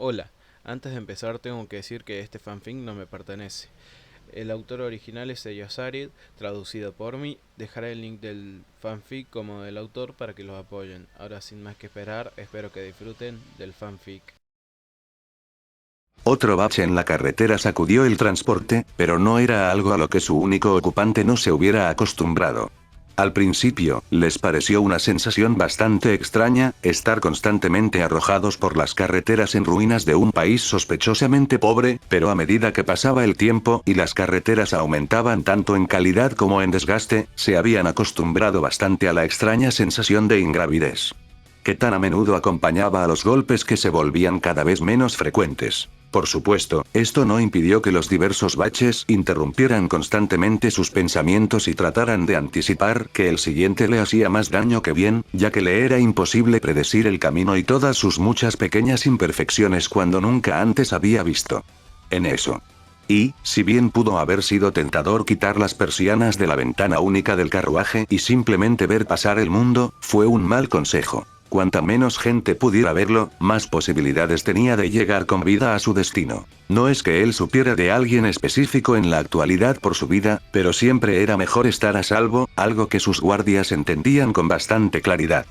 Hola, antes de empezar tengo que decir que este fanfic no me pertenece. El autor original es Eyo Sarid, traducido por mí. Dejaré el link del fanfic como del autor para que los apoyen. Ahora sin más que esperar, espero que disfruten del fanfic. Otro bache en la carretera sacudió el transporte, pero no era algo a lo que su único ocupante no se hubiera acostumbrado. Al principio, les pareció una sensación bastante extraña, estar constantemente arrojados por las carreteras en ruinas de un país sospechosamente pobre, pero a medida que pasaba el tiempo y las carreteras aumentaban tanto en calidad como en desgaste, se habían acostumbrado bastante a la extraña sensación de ingravidez, que tan a menudo acompañaba a los golpes que se volvían cada vez menos frecuentes. Por supuesto, esto no impidió que los diversos baches interrumpieran constantemente sus pensamientos y trataran de anticipar que el siguiente le hacía más daño que bien, ya que le era imposible predecir el camino y todas sus muchas pequeñas imperfecciones cuando nunca antes había visto en eso. Y, si bien pudo haber sido tentador quitar las persianas de la ventana única del carruaje y simplemente ver pasar el mundo, fue un mal consejo. Cuanta menos gente pudiera verlo, más posibilidades tenía de llegar con vida a su destino. No es que él supiera de alguien específico en la actualidad por su vida, pero siempre era mejor estar a salvo, algo que sus guardias entendían con bastante claridad.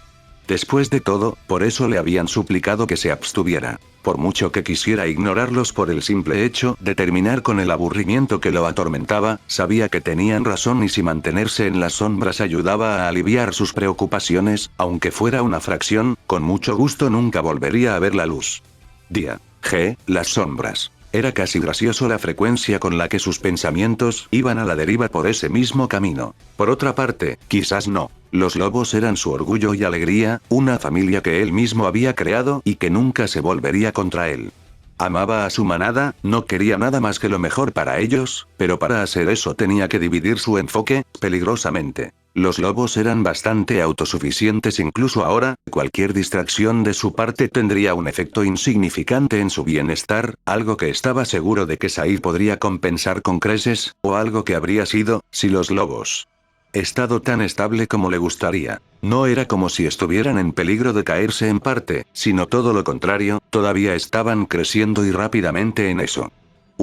Después de todo, por eso le habían suplicado que se abstuviera. Por mucho que quisiera ignorarlos por el simple hecho de terminar con el aburrimiento que lo atormentaba, sabía que tenían razón y si mantenerse en las sombras ayudaba a aliviar sus preocupaciones, aunque fuera una fracción, con mucho gusto nunca volvería a ver la luz. Día. G. Las sombras. Era casi gracioso la frecuencia con la que sus pensamientos iban a la deriva por ese mismo camino. Por otra parte, quizás no. Los lobos eran su orgullo y alegría, una familia que él mismo había creado y que nunca se volvería contra él. Amaba a su manada, no quería nada más que lo mejor para ellos, pero para hacer eso tenía que dividir su enfoque, peligrosamente. Los lobos eran bastante autosuficientes incluso ahora, cualquier distracción de su parte tendría un efecto insignificante en su bienestar, algo que estaba seguro de que Said podría compensar con creces, o algo que habría sido, si los lobos estado tan estable como le gustaría. No era como si estuvieran en peligro de caerse en parte, sino todo lo contrario, todavía estaban creciendo y rápidamente en eso.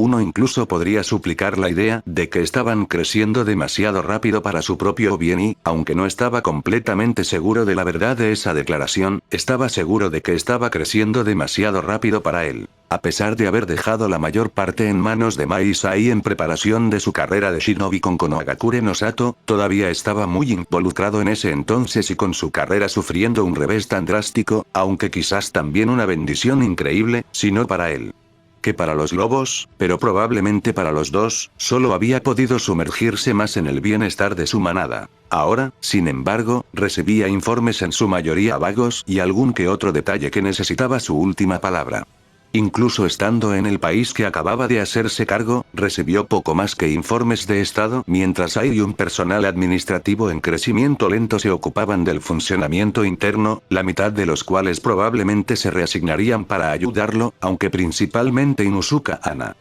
Uno incluso podría suplicar la idea de que estaban creciendo demasiado rápido para su propio bien y, aunque no estaba completamente seguro de la verdad de esa declaración, estaba seguro de que estaba creciendo demasiado rápido para él. A pesar de haber dejado la mayor parte en manos de Mai Sai en preparación de su carrera de shinobi con Konohagakure no Sato, todavía estaba muy involucrado en ese entonces y con su carrera sufriendo un revés tan drástico, aunque quizás también una bendición increíble, si no para él que para los lobos, pero probablemente para los dos, solo había podido sumergirse más en el bienestar de su manada. Ahora, sin embargo, recibía informes en su mayoría vagos y algún que otro detalle que necesitaba su última palabra. Incluso estando en el país que acababa de hacerse cargo, recibió poco más que informes de estado mientras hay un personal administrativo en crecimiento lento se ocupaban del funcionamiento interno, la mitad de los cuales probablemente se reasignarían para ayudarlo, aunque principalmente Inuzuka Ana.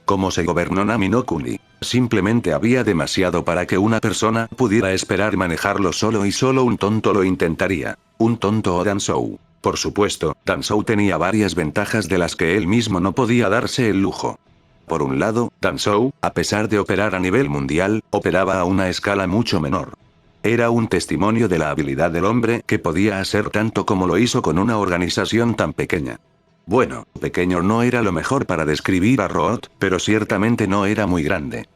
¿Cómo se gobernó Nami no Kuni? Simplemente había demasiado para que una persona pudiera esperar manejarlo solo y solo un tonto lo intentaría. Un tonto o Dansou. Por supuesto, Dansou tenía varias ventajas de las que él mismo no podía darse el lujo. Por un lado, Dansou, a pesar de operar a nivel mundial, operaba a una escala mucho menor. Era un testimonio de la habilidad del hombre que podía hacer tanto como lo hizo con una organización tan pequeña. Bueno, pequeño no era lo mejor para describir a Root, pero ciertamente no era muy grande.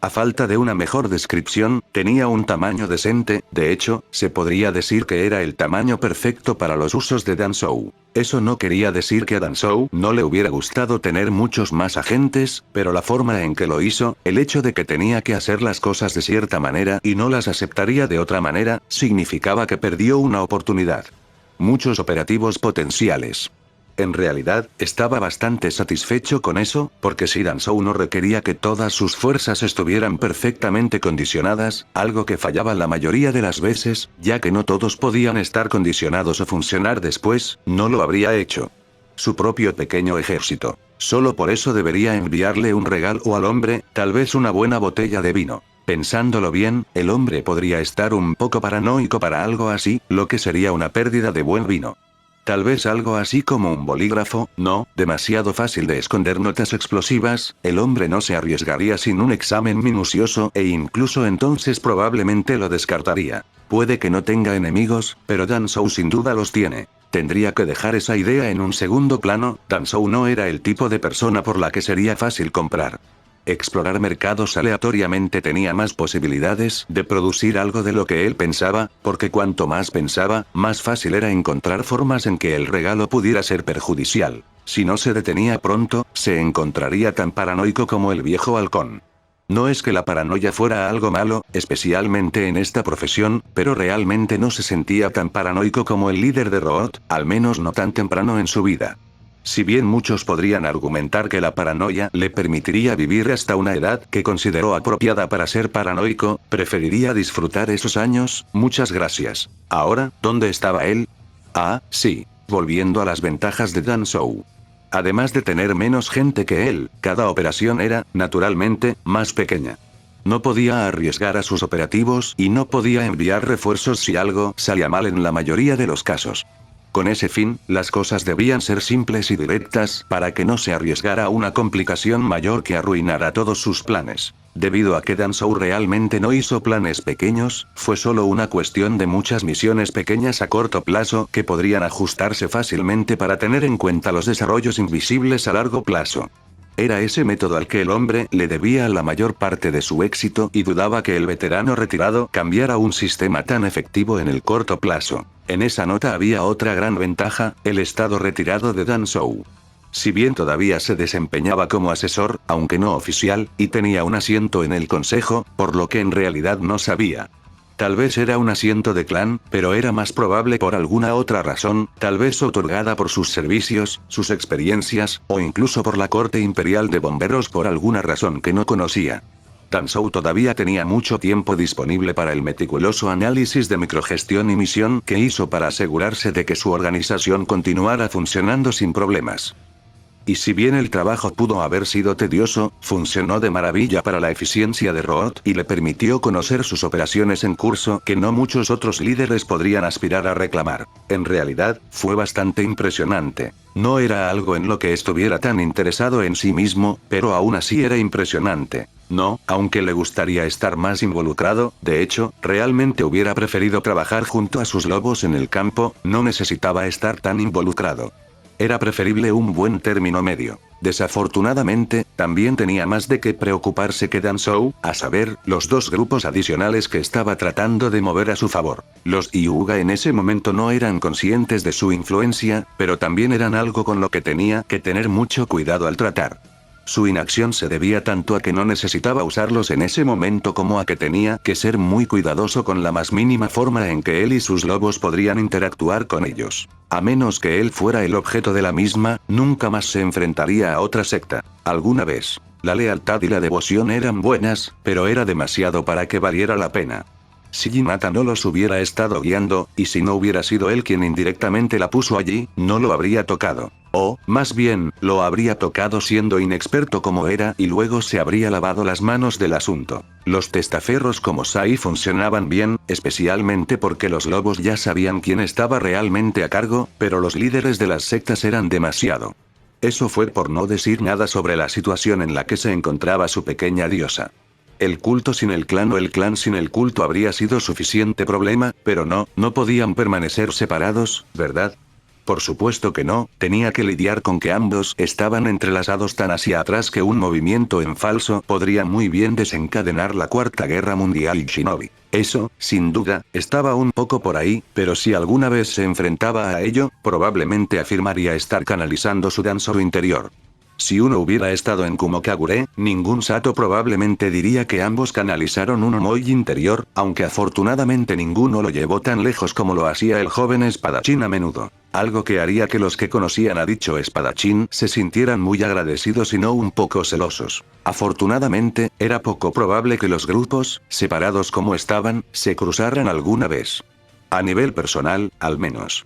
A falta de una mejor descripción, tenía un tamaño decente, de hecho, se podría decir que era el tamaño perfecto para los usos de Dansou. Eso no quería decir que a Dansou no le hubiera gustado tener muchos más agentes, pero la forma en que lo hizo, el hecho de que tenía que hacer las cosas de cierta manera y no las aceptaría de otra manera, significaba que perdió una oportunidad. Muchos operativos potenciales. En realidad, estaba bastante satisfecho con eso, porque si Dansou no requería que todas sus fuerzas estuvieran perfectamente condicionadas, algo que fallaba la mayoría de las veces, ya que no todos podían estar condicionados o funcionar después, no lo habría hecho. Su propio pequeño ejército. Solo por eso debería enviarle un regalo al hombre, tal vez una buena botella de vino. Pensándolo bien, el hombre podría estar un poco paranoico para algo así, lo que sería una pérdida de buen vino. Tal vez algo así como un bolígrafo, no, demasiado fácil de esconder notas explosivas, el hombre no se arriesgaría sin un examen minucioso e incluso entonces probablemente lo descartaría. Puede que no tenga enemigos, pero Danzhou sin duda los tiene. Tendría que dejar esa idea en un segundo plano, Danzhou no era el tipo de persona por la que sería fácil comprar. Explorar mercados aleatoriamente tenía más posibilidades de producir algo de lo que él pensaba, porque cuanto más pensaba, más fácil era encontrar formas en que el regalo pudiera ser perjudicial. Si no se detenía pronto, se encontraría tan paranoico como el viejo halcón. No es que la paranoia fuera algo malo, especialmente en esta profesión, pero realmente no se sentía tan paranoico como el líder de Root, al menos no tan temprano en su vida. Si bien muchos podrían argumentar que la paranoia le permitiría vivir hasta una edad que consideró apropiada para ser paranoico, preferiría disfrutar esos años, muchas gracias. Ahora, ¿dónde estaba él? Ah, sí, volviendo a las ventajas de Danzhou. Además de tener menos gente que él, cada operación era, naturalmente, más pequeña. No podía arriesgar a sus operativos y no podía enviar refuerzos si algo salía mal en la mayoría de los casos. Con ese fin, las cosas debían ser simples y directas para que no se arriesgara a una complicación mayor que arruinara todos sus planes. Debido a que Danzhou realmente no hizo planes pequeños, fue solo una cuestión de muchas misiones pequeñas a corto plazo que podrían ajustarse fácilmente para tener en cuenta los desarrollos invisibles a largo plazo. Era ese método al que el hombre le debía la mayor parte de su éxito y dudaba que el veterano retirado cambiara un sistema tan efectivo en el corto plazo. En esa nota había otra gran ventaja, el estado retirado de Danzhou. Si bien todavía se desempeñaba como asesor, aunque no oficial, y tenía un asiento en el consejo, por lo que en realidad no sabía. Tal vez era un asiento de clan, pero era más probable por alguna otra razón, tal vez otorgada por sus servicios, sus experiencias, o incluso por la corte imperial de bomberos por alguna razón que no conocía. Danzhou todavía tenía mucho tiempo disponible para el meticuloso análisis de microgestión y misión que hizo para asegurarse de que su organización continuara funcionando sin problemas. Y si bien el trabajo pudo haber sido tedioso, funcionó de maravilla para la eficiencia de Root y le permitió conocer sus operaciones en curso que no muchos otros líderes podrían aspirar a reclamar. En realidad, fue bastante impresionante. No era algo en lo que estuviera tan interesado en sí mismo, pero aún así era impresionante. No, aunque le gustaría estar más involucrado, de hecho, realmente hubiera preferido trabajar junto a sus lobos en el campo, no necesitaba estar tan involucrado. Era preferible un buen término medio. Desafortunadamente, también tenía más de qué preocuparse que Danzhou, a saber, los dos grupos adicionales que estaba tratando de mover a su favor. Los Hyuga en ese momento no eran conscientes de su influencia, pero también eran algo con lo que tenía que tener mucho cuidado al tratar. Su inacción se debía tanto a que no necesitaba usarlos en ese momento como a que tenía que ser muy cuidadoso con la más mínima forma en que él y sus lobos podrían interactuar con ellos. A menos que él fuera el objeto de la misma, nunca más se enfrentaría a otra secta. Alguna vez. La lealtad y la devoción eran buenas, pero era demasiado para que valiera la pena. Si Hinata no los hubiera estado guiando, y si no hubiera sido él quien indirectamente la puso allí, no lo habría tocado. O, más bien, lo habría tocado siendo inexperto como era y luego se habría lavado las manos del asunto. Los testaferros como Sai funcionaban bien, especialmente porque los lobos ya sabían quién estaba realmente a cargo, pero los líderes de las sectas eran demasiado. Eso fue por no decir nada sobre la situación en la que se encontraba su pequeña diosa. El culto sin el clan o el clan sin el culto habría sido suficiente problema, pero no podían permanecer separados, ¿verdad? Por supuesto que no, tenía que lidiar con que ambos estaban entrelazados tan hacia atrás que un movimiento en falso podría muy bien desencadenar la Cuarta Guerra Mundial y Shinobi. Eso, sin duda, estaba un poco por ahí, pero si alguna vez se enfrentaba a ello, probablemente afirmaría estar canalizando su Danzhou interior. Si uno hubiera estado en Kumokagure, ningún Sato probablemente diría que ambos canalizaron un Omoi interior, aunque afortunadamente ninguno lo llevó tan lejos como lo hacía el joven espadachín a menudo. Algo que haría que los que conocían a dicho espadachín se sintieran muy agradecidos y no un poco celosos. Afortunadamente, era poco probable que los grupos, separados como estaban, se cruzaran alguna vez. A nivel personal, al menos.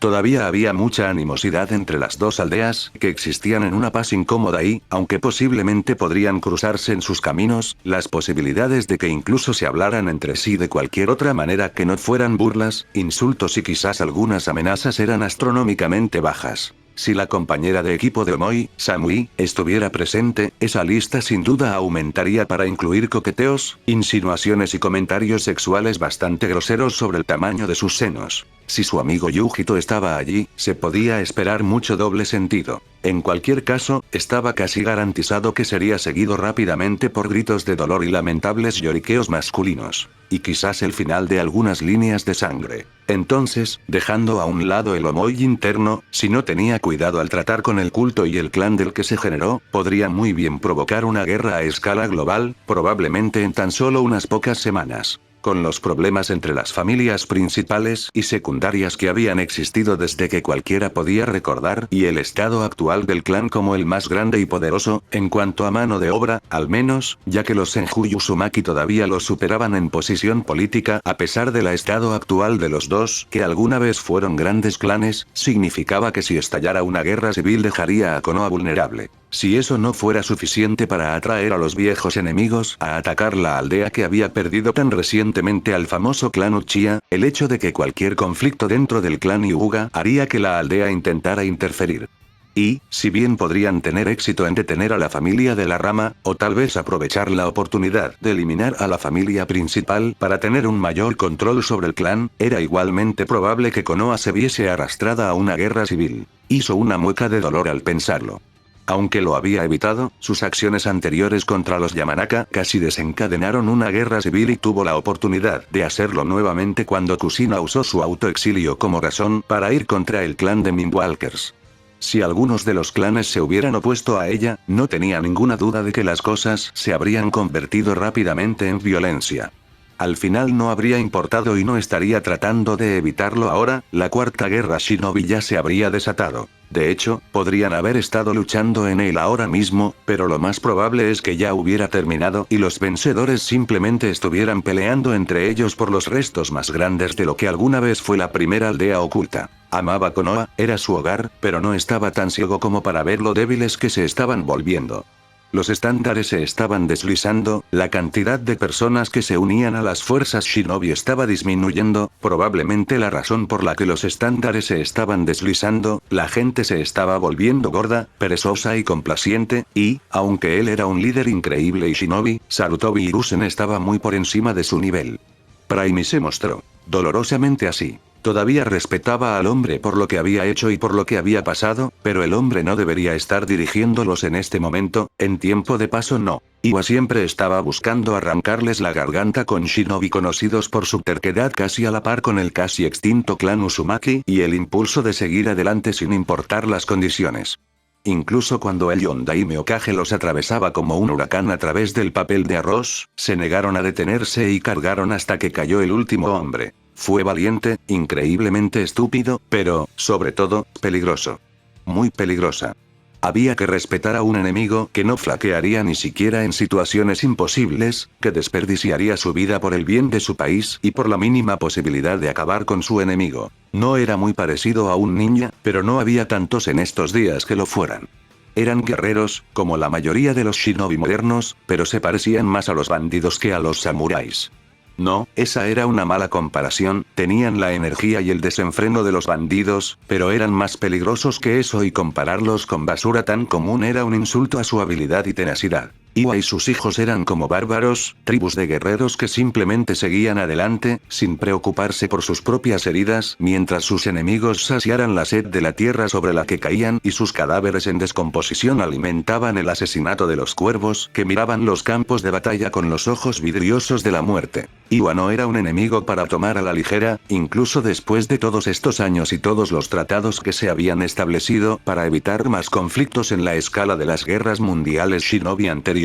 Todavía había mucha animosidad entre las dos aldeas, que existían en una paz incómoda y, aunque posiblemente podrían cruzarse en sus caminos, las posibilidades de que incluso se hablaran entre sí de cualquier otra manera que no fueran burlas, insultos y quizás algunas amenazas eran astronómicamente bajas. Si la compañera de equipo de Omoi, Samui, estuviera presente, esa lista sin duda aumentaría para incluir coqueteos, insinuaciones y comentarios sexuales bastante groseros sobre el tamaño de sus senos. Si su amigo Yujito estaba allí, se podía esperar mucho doble sentido. En cualquier caso, estaba casi garantizado que sería seguido rápidamente por gritos de dolor y lamentables lloriqueos masculinos. Y quizás el final de algunas líneas de sangre. Entonces, dejando a un lado el Omoi interno, si no tenía cuidado al tratar con el culto y el clan del que se generó, podría muy bien provocar una guerra a escala global, probablemente en tan solo unas pocas semanas. Con los problemas entre las familias principales y secundarias que habían existido desde que cualquiera podía recordar, y el estado actual del clan como el más grande y poderoso, en cuanto a mano de obra, al menos, ya que los Senju y Uzumaki todavía los superaban en posición política, a pesar del estado actual de los dos, que alguna vez fueron grandes clanes, significaba que si estallara una guerra civil dejaría a Konoha vulnerable. Si eso no fuera suficiente para atraer a los viejos enemigos a atacar la aldea que había perdido tan recientemente al famoso clan Uchiha, el hecho de que cualquier conflicto dentro del clan Hyuga haría que la aldea intentara interferir. Y, si bien podrían tener éxito en detener a la familia de la rama, o tal vez aprovechar la oportunidad de eliminar a la familia principal para tener un mayor control sobre el clan, era igualmente probable que Konoha se viese arrastrada a una guerra civil. Hizo una mueca de dolor al pensarlo. Aunque lo había evitado, sus acciones anteriores contra los Yamanaka casi desencadenaron una guerra civil y tuvo la oportunidad de hacerlo nuevamente cuando Kushina usó su autoexilio como razón para ir contra el clan de Mindwalkers. Si algunos de los clanes se hubieran opuesto a ella, no tenía ninguna duda de que las cosas se habrían convertido rápidamente en violencia. Al final no habría importado y no estaría tratando de evitarlo ahora, la cuarta guerra shinobi ya se habría desatado. De hecho, podrían haber estado luchando en él ahora mismo, pero lo más probable es que ya hubiera terminado y los vencedores simplemente estuvieran peleando entre ellos por los restos más grandes de lo que alguna vez fue la primera aldea oculta. Amaba Konoha, era su hogar, pero no estaba tan ciego como para ver lo débiles que se estaban volviendo. Los estándares se estaban deslizando, la cantidad de personas que se unían a las fuerzas shinobi estaba disminuyendo, probablemente la razón por la que los estándares se estaban deslizando, la gente se estaba volviendo gorda, perezosa y complaciente, y, aunque él era un líder increíble y shinobi, Sarutobi Hiruzen estaba muy por encima de su nivel. Prime se mostró dolorosamente así. Todavía respetaba al hombre por lo que había hecho y por lo que había pasado, pero el hombre no debería estar dirigiéndolos en este momento, en tiempo de paso no. Iwa siempre estaba buscando arrancarles la garganta con shinobi conocidos por su terquedad casi a la par con el casi extinto clan Uzumaki y el impulso de seguir adelante sin importar las condiciones. Incluso cuando el Yondaime Okage los atravesaba como un huracán a través del papel de arroz, se negaron a detenerse y cargaron hasta que cayó el último hombre. Fue valiente, increíblemente estúpido, pero, sobre todo, peligroso. Muy peligrosa. Había que respetar a un enemigo que no flaquearía ni siquiera en situaciones imposibles, que desperdiciaría su vida por el bien de su país y por la mínima posibilidad de acabar con su enemigo. No era muy parecido a un ninja, pero no había tantos en estos días que lo fueran. Eran guerreros, como la mayoría de los shinobi modernos, pero se parecían más a los bandidos que a los samuráis. No, esa era una mala comparación, tenían la energía y el desenfreno de los bandidos, pero eran más peligrosos que eso y compararlos con basura tan común era un insulto a su habilidad y tenacidad. Iwa y sus hijos eran como bárbaros, tribus de guerreros que simplemente seguían adelante, sin preocuparse por sus propias heridas, mientras sus enemigos saciaran la sed de la tierra sobre la que caían y sus cadáveres en descomposición alimentaban el asesinato de los cuervos que miraban los campos de batalla con los ojos vidriosos de la muerte. Iwa no era un enemigo para tomar a la ligera, incluso después de todos estos años y todos los tratados que se habían establecido para evitar más conflictos en la escala de las guerras mundiales shinobi anteriores.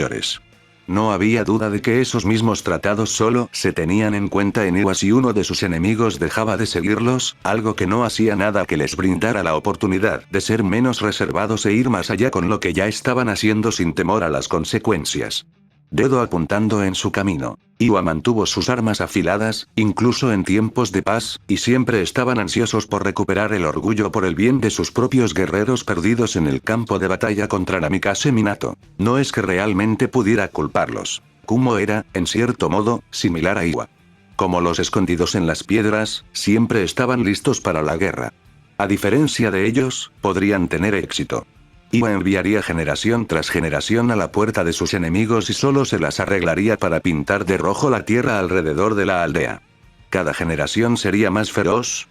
No había duda de que esos mismos tratados solo se tenían en cuenta en Iwa si uno de sus enemigos dejaba de seguirlos, algo que no hacía nada que les brindara la oportunidad de ser menos reservados e ir más allá con lo que ya estaban haciendo sin temor a las consecuencias. dedo apuntando en su camino. Iwa mantuvo sus armas afiladas, incluso en tiempos de paz, y siempre estaban ansiosos por recuperar el orgullo por el bien de sus propios guerreros perdidos en el campo de batalla contra Namikaze Minato. No es que realmente pudiera culparlos. Kumo era, en cierto modo, similar a Iwa. Como los escondidos en las piedras, siempre estaban listos para la guerra. A diferencia de ellos, podrían tener éxito. Iwa enviaría generación tras generación a la puerta de sus enemigos y solo se las arreglaría para pintar de rojo la tierra alrededor de la aldea. Cada generación sería más feroz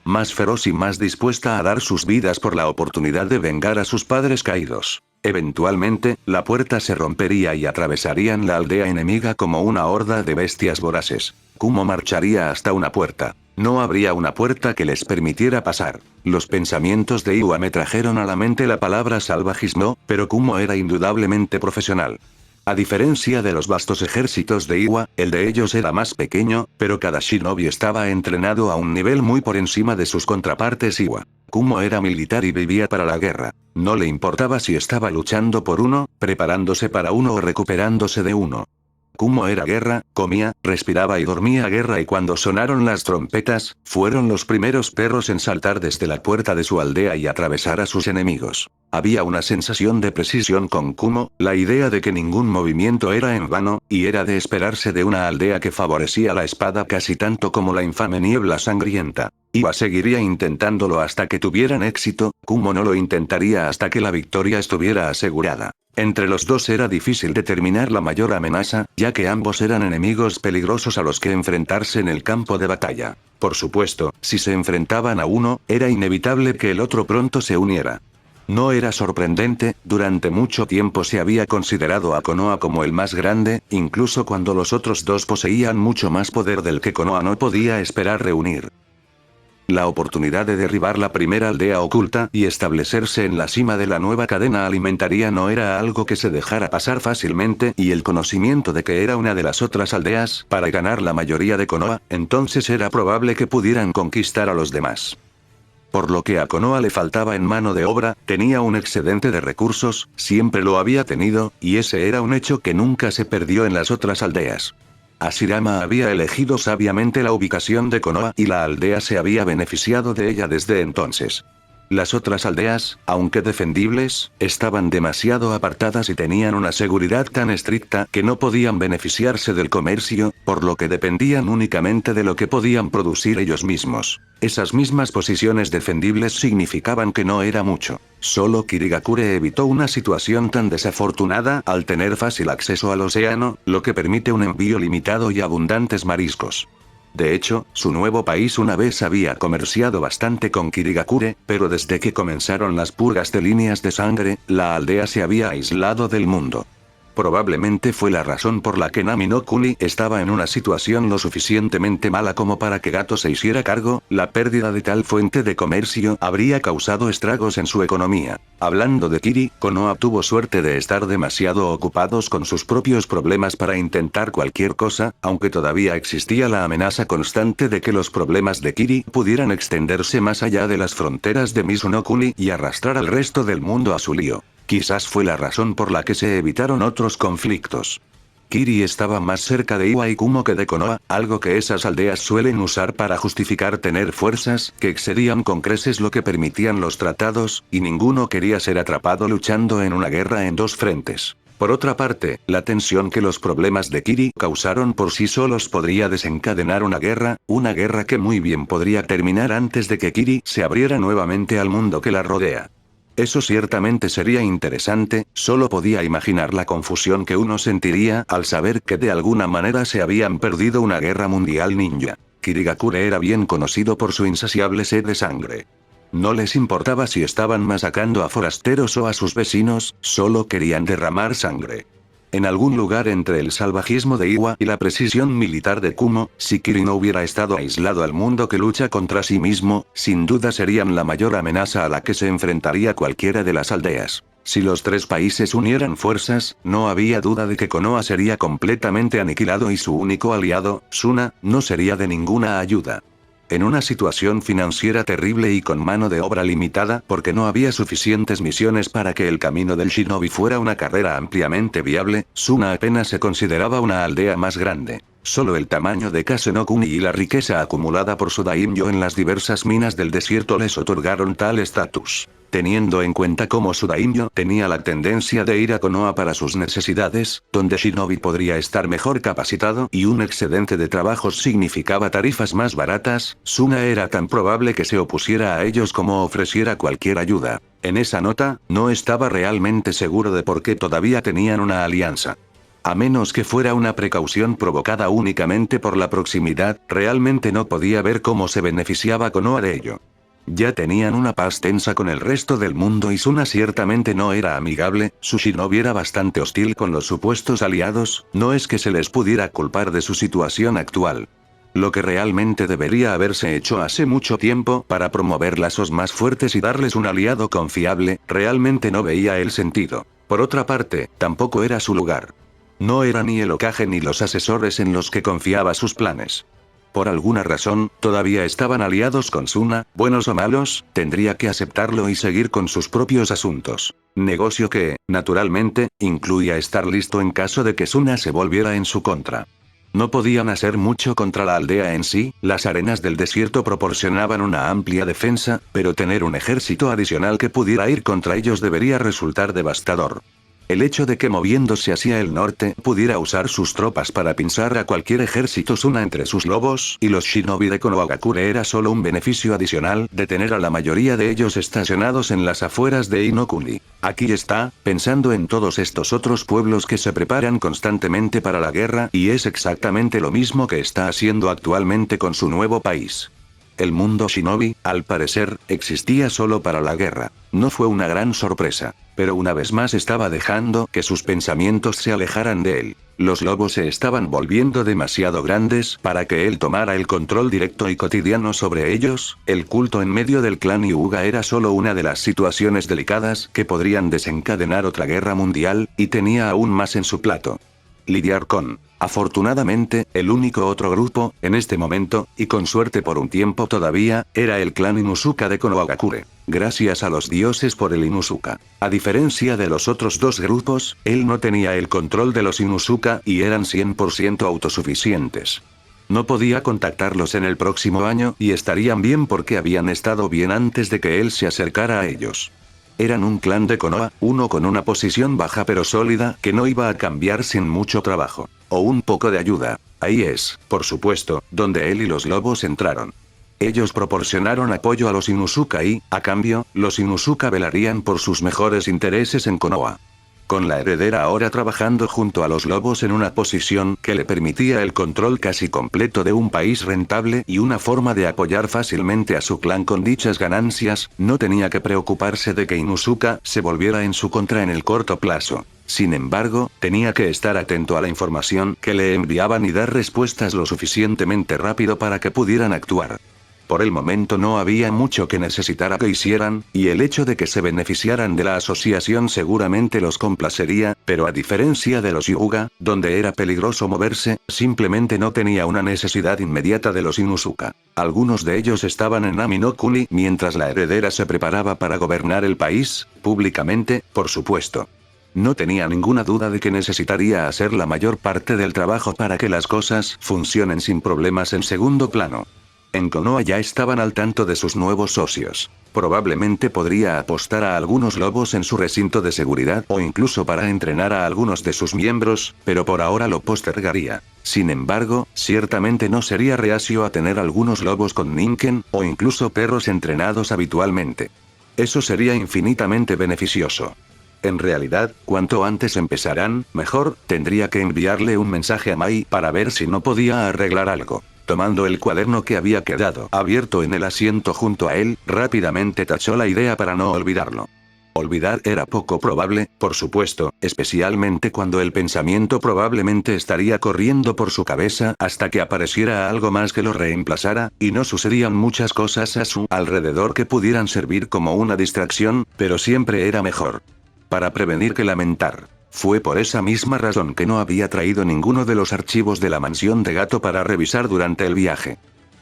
y más dispuesta a dar sus vidas por la oportunidad de vengar a sus padres caídos. Eventualmente, la puerta se rompería y atravesarían la aldea enemiga como una horda de bestias voraces. Kumo marcharía hasta una puerta. No habría una puerta que les permitiera pasar. Los pensamientos de Iwa me trajeron a la mente la palabra salvajismo, pero Kumo era indudablemente profesional. A diferencia de los vastos ejércitos de Iwa, el de ellos era más pequeño, pero cada shinobi estaba entrenado a un nivel muy por encima de sus contrapartes Iwa. Kumo era militar y vivía para la guerra. No le importaba si estaba luchando por uno, preparándose para uno o recuperándose de uno. Kumo era guerra, comía, respiraba y dormía guerra, y cuando sonaron las trompetas, fueron los primeros perros en saltar desde la puerta de su aldea y atravesar a sus enemigos. Había una sensación de precisión con Kumo, la idea de que ningún movimiento era en vano, y era de esperarse de una aldea que favorecía la espada casi tanto como la infame niebla sangrienta. Iwa seguiría intentándolo hasta que tuvieran éxito, Kumo no lo intentaría hasta que la victoria estuviera asegurada. Entre los dos era difícil determinar la mayor amenaza, ya que ambos eran enemigos peligrosos a los que enfrentarse en el campo de batalla. Por supuesto, si se enfrentaban a uno, era inevitable que el otro pronto se uniera. No era sorprendente, durante mucho tiempo se había considerado a Konoha como el más grande, incluso cuando los otros dos poseían mucho más poder del que Konoha no podía esperar reunir. La oportunidad de derribar la primera aldea oculta y establecerse en la cima de la nueva cadena alimentaria no era algo que se dejara pasar fácilmente, y el conocimiento de que era una de las otras aldeas para ganar la mayoría de Konoha, entonces era probable que pudieran conquistar a los demás. Por lo que a Konoha le faltaba en mano de obra, tenía un excedente de recursos, siempre lo había tenido, y ese era un hecho que nunca se perdió en las otras aldeas. Hashirama había elegido sabiamente la ubicación de Konoha y la aldea se había beneficiado de ella desde entonces. Las otras aldeas, aunque defendibles, estaban demasiado apartadas y tenían una seguridad tan estricta que no podían beneficiarse del comercio, por lo que dependían únicamente de lo que podían producir ellos mismos. Esas mismas posiciones defendibles significaban que no era mucho. Solo Kirigakure evitó una situación tan desafortunada al tener fácil acceso al océano, lo que permite un envío limitado y abundantes mariscos. De hecho, su nuevo país una vez había comerciado bastante con Kirigakure, pero desde que comenzaron las purgas de líneas de sangre, la aldea se había aislado del mundo. Probablemente fue la razón por la que Nami no Kuni estaba en una situación lo suficientemente mala como para que Gato se hiciera cargo. La pérdida de tal fuente de comercio habría causado estragos en su economía. Hablando de Kiri, Konoha tuvo suerte de estar demasiado ocupados con sus propios problemas para intentar cualquier cosa, aunque todavía existía la amenaza constante de que los problemas de Kiri pudieran extenderse más allá de las fronteras de Mizuno Kuni y arrastrar al resto del mundo a su lío. Quizás fue la razón por la que se evitaron otros conflictos. Kiri estaba más cerca de Iwa y Kumo que de Konoha, algo que esas aldeas suelen usar para justificar tener fuerzas que excedían con creces lo que permitían los tratados, y ninguno quería ser atrapado luchando en una guerra en dos frentes. Por otra parte, la tensión que los problemas de Kiri causaron por sí solos podría desencadenar una guerra que muy bien podría terminar antes de que Kiri se abriera nuevamente al mundo que la rodea. Eso ciertamente sería interesante, solo podía imaginar la confusión que uno sentiría al saber que de alguna manera se habían perdido una guerra mundial ninja. Kirigakure era bien conocido por su insaciable sed de sangre. No les importaba si estaban masacrando a forasteros o a sus vecinos, solo querían derramar sangre. En algún lugar entre el salvajismo de Iwa y la precisión militar de Kumo, si Kiri no hubiera estado aislado al mundo que lucha contra sí mismo, sin duda serían la mayor amenaza a la que se enfrentaría cualquiera de las aldeas. Si los tres países unieran fuerzas, no había duda de que Konoha sería completamente aniquilado y su único aliado, Suna, no sería de ninguna ayuda. En una situación financiera terrible y con mano de obra limitada porque no había suficientes misiones para que el camino del shinobi fuera una carrera ampliamente viable, Suna apenas se consideraba una aldea más grande. Solo el tamaño de Kase-no-kuni y la riqueza acumulada por su daimyo en las diversas minas del desierto les otorgaron tal estatus. Teniendo en cuenta cómo su daimyo tenía la tendencia de ir a Konoha para sus necesidades, donde Shinobi podría estar mejor capacitado y un excedente de trabajos significaba tarifas más baratas, Suna era tan probable que se opusiera a ellos como ofreciera cualquier ayuda. En esa nota, no estaba realmente seguro de por qué todavía tenían una alianza. A menos que fuera una precaución provocada únicamente por la proximidad, realmente no podía ver cómo se beneficiaba Konoha de ello. Ya tenían una paz tensa con el resto del mundo y Suna ciertamente no era amigable, su shinobi era bastante hostil con los supuestos aliados, no es que se les pudiera culpar de su situación actual. Lo que realmente debería haberse hecho hace mucho tiempo para promover lazos más fuertes y darles un aliado confiable, realmente no veía el sentido. Por otra parte, tampoco era su lugar. No era ni el Hokage ni los asesores en los que confiaba sus planes. Por alguna razón, todavía estaban aliados con Suna, buenos o malos, tendría que aceptarlo y seguir con sus propios asuntos. Negocio que, naturalmente, incluía estar listo en caso de que Suna se volviera en su contra. No podían hacer mucho contra la aldea en sí, las arenas del desierto proporcionaban una amplia defensa, pero tener un ejército adicional que pudiera ir contra ellos debería resultar devastador. El hecho de que moviéndose hacia el norte pudiera usar sus tropas para pinzar a cualquier ejército Suna entre sus lobos y los shinobi de Konohagakure era solo un beneficio adicional de tener a la mayoría de ellos estacionados en las afueras de Inokuni. Aquí está, pensando en todos estos otros pueblos que se preparan constantemente para la guerra y es exactamente lo mismo que está haciendo actualmente con su nuevo país. El mundo shinobi, al parecer, existía solo para la guerra. No fue una gran sorpresa, pero una vez más estaba dejando que sus pensamientos se alejaran de él. Los lobos se estaban volviendo demasiado grandes para que él tomara el control directo y cotidiano sobre ellos, el culto en medio del clan Hyuga era solo una de las situaciones delicadas que podrían desencadenar otra guerra mundial, y tenía aún más en su plato. Lidiar con. Afortunadamente, el único otro grupo, en este momento, y con suerte por un tiempo todavía, era el clan Inuzuka de Konohagakure. Gracias a los dioses por el Inuzuka. A diferencia de los otros dos grupos, él no tenía el control de los Inuzuka y eran 100% autosuficientes. No podía contactarlos en el próximo año y estarían bien porque habían estado bien antes de que él se acercara a ellos. Eran un clan de Konoha, uno con una posición baja pero sólida, que no iba a cambiar sin mucho trabajo. O un poco de ayuda. Ahí es, por supuesto, donde él y los lobos entraron. Ellos proporcionaron apoyo a los Inuzuka y, a cambio, los Inuzuka velarían por sus mejores intereses en Konoha. Con la heredera ahora trabajando junto a los lobos en una posición que le permitía el control casi completo de un país rentable y una forma de apoyar fácilmente a su clan con dichas ganancias, no tenía que preocuparse de que Inuzuka se volviera en su contra en el corto plazo. Sin embargo, tenía que estar atento a la información que le enviaban y dar respuestas lo suficientemente rápido para que pudieran actuar. Por el momento no había mucho que necesitara que hicieran, y el hecho de que se beneficiaran de la asociación seguramente los complacería, pero a diferencia de los Hyuga, donde era peligroso moverse, simplemente no tenía una necesidad inmediata de los Inuzuka. Algunos de ellos estaban en Ami-no-Kuni mientras la heredera se preparaba para gobernar el país, públicamente, por supuesto. No tenía ninguna duda de que necesitaría hacer la mayor parte del trabajo para que las cosas funcionen sin problemas en segundo plano. En Konoha ya estaban al tanto de sus nuevos socios. Probablemente podría apostar a algunos lobos en su recinto de seguridad o incluso para entrenar a algunos de sus miembros, pero por ahora lo postergaría. Sin embargo, ciertamente no sería reacio a tener algunos lobos con Ninken, o incluso perros entrenados habitualmente. Eso sería infinitamente beneficioso. En realidad, cuanto antes empezaran, mejor, tendría que enviarle un mensaje a Mai para ver si no podía arreglar algo. Tomando el cuaderno que había quedado abierto en el asiento junto a él, rápidamente tachó la idea para no olvidarlo. Olvidar era poco probable, por supuesto, especialmente cuando el pensamiento probablemente estaría corriendo por su cabeza hasta que apareciera algo más que lo reemplazara, y no sucedían muchas cosas a su alrededor que pudieran servir como una distracción, pero siempre era mejor. Para prevenir que lamentar. Fue por esa misma razón que no había traído ninguno de los archivos de la mansión de gato para revisar durante el viaje.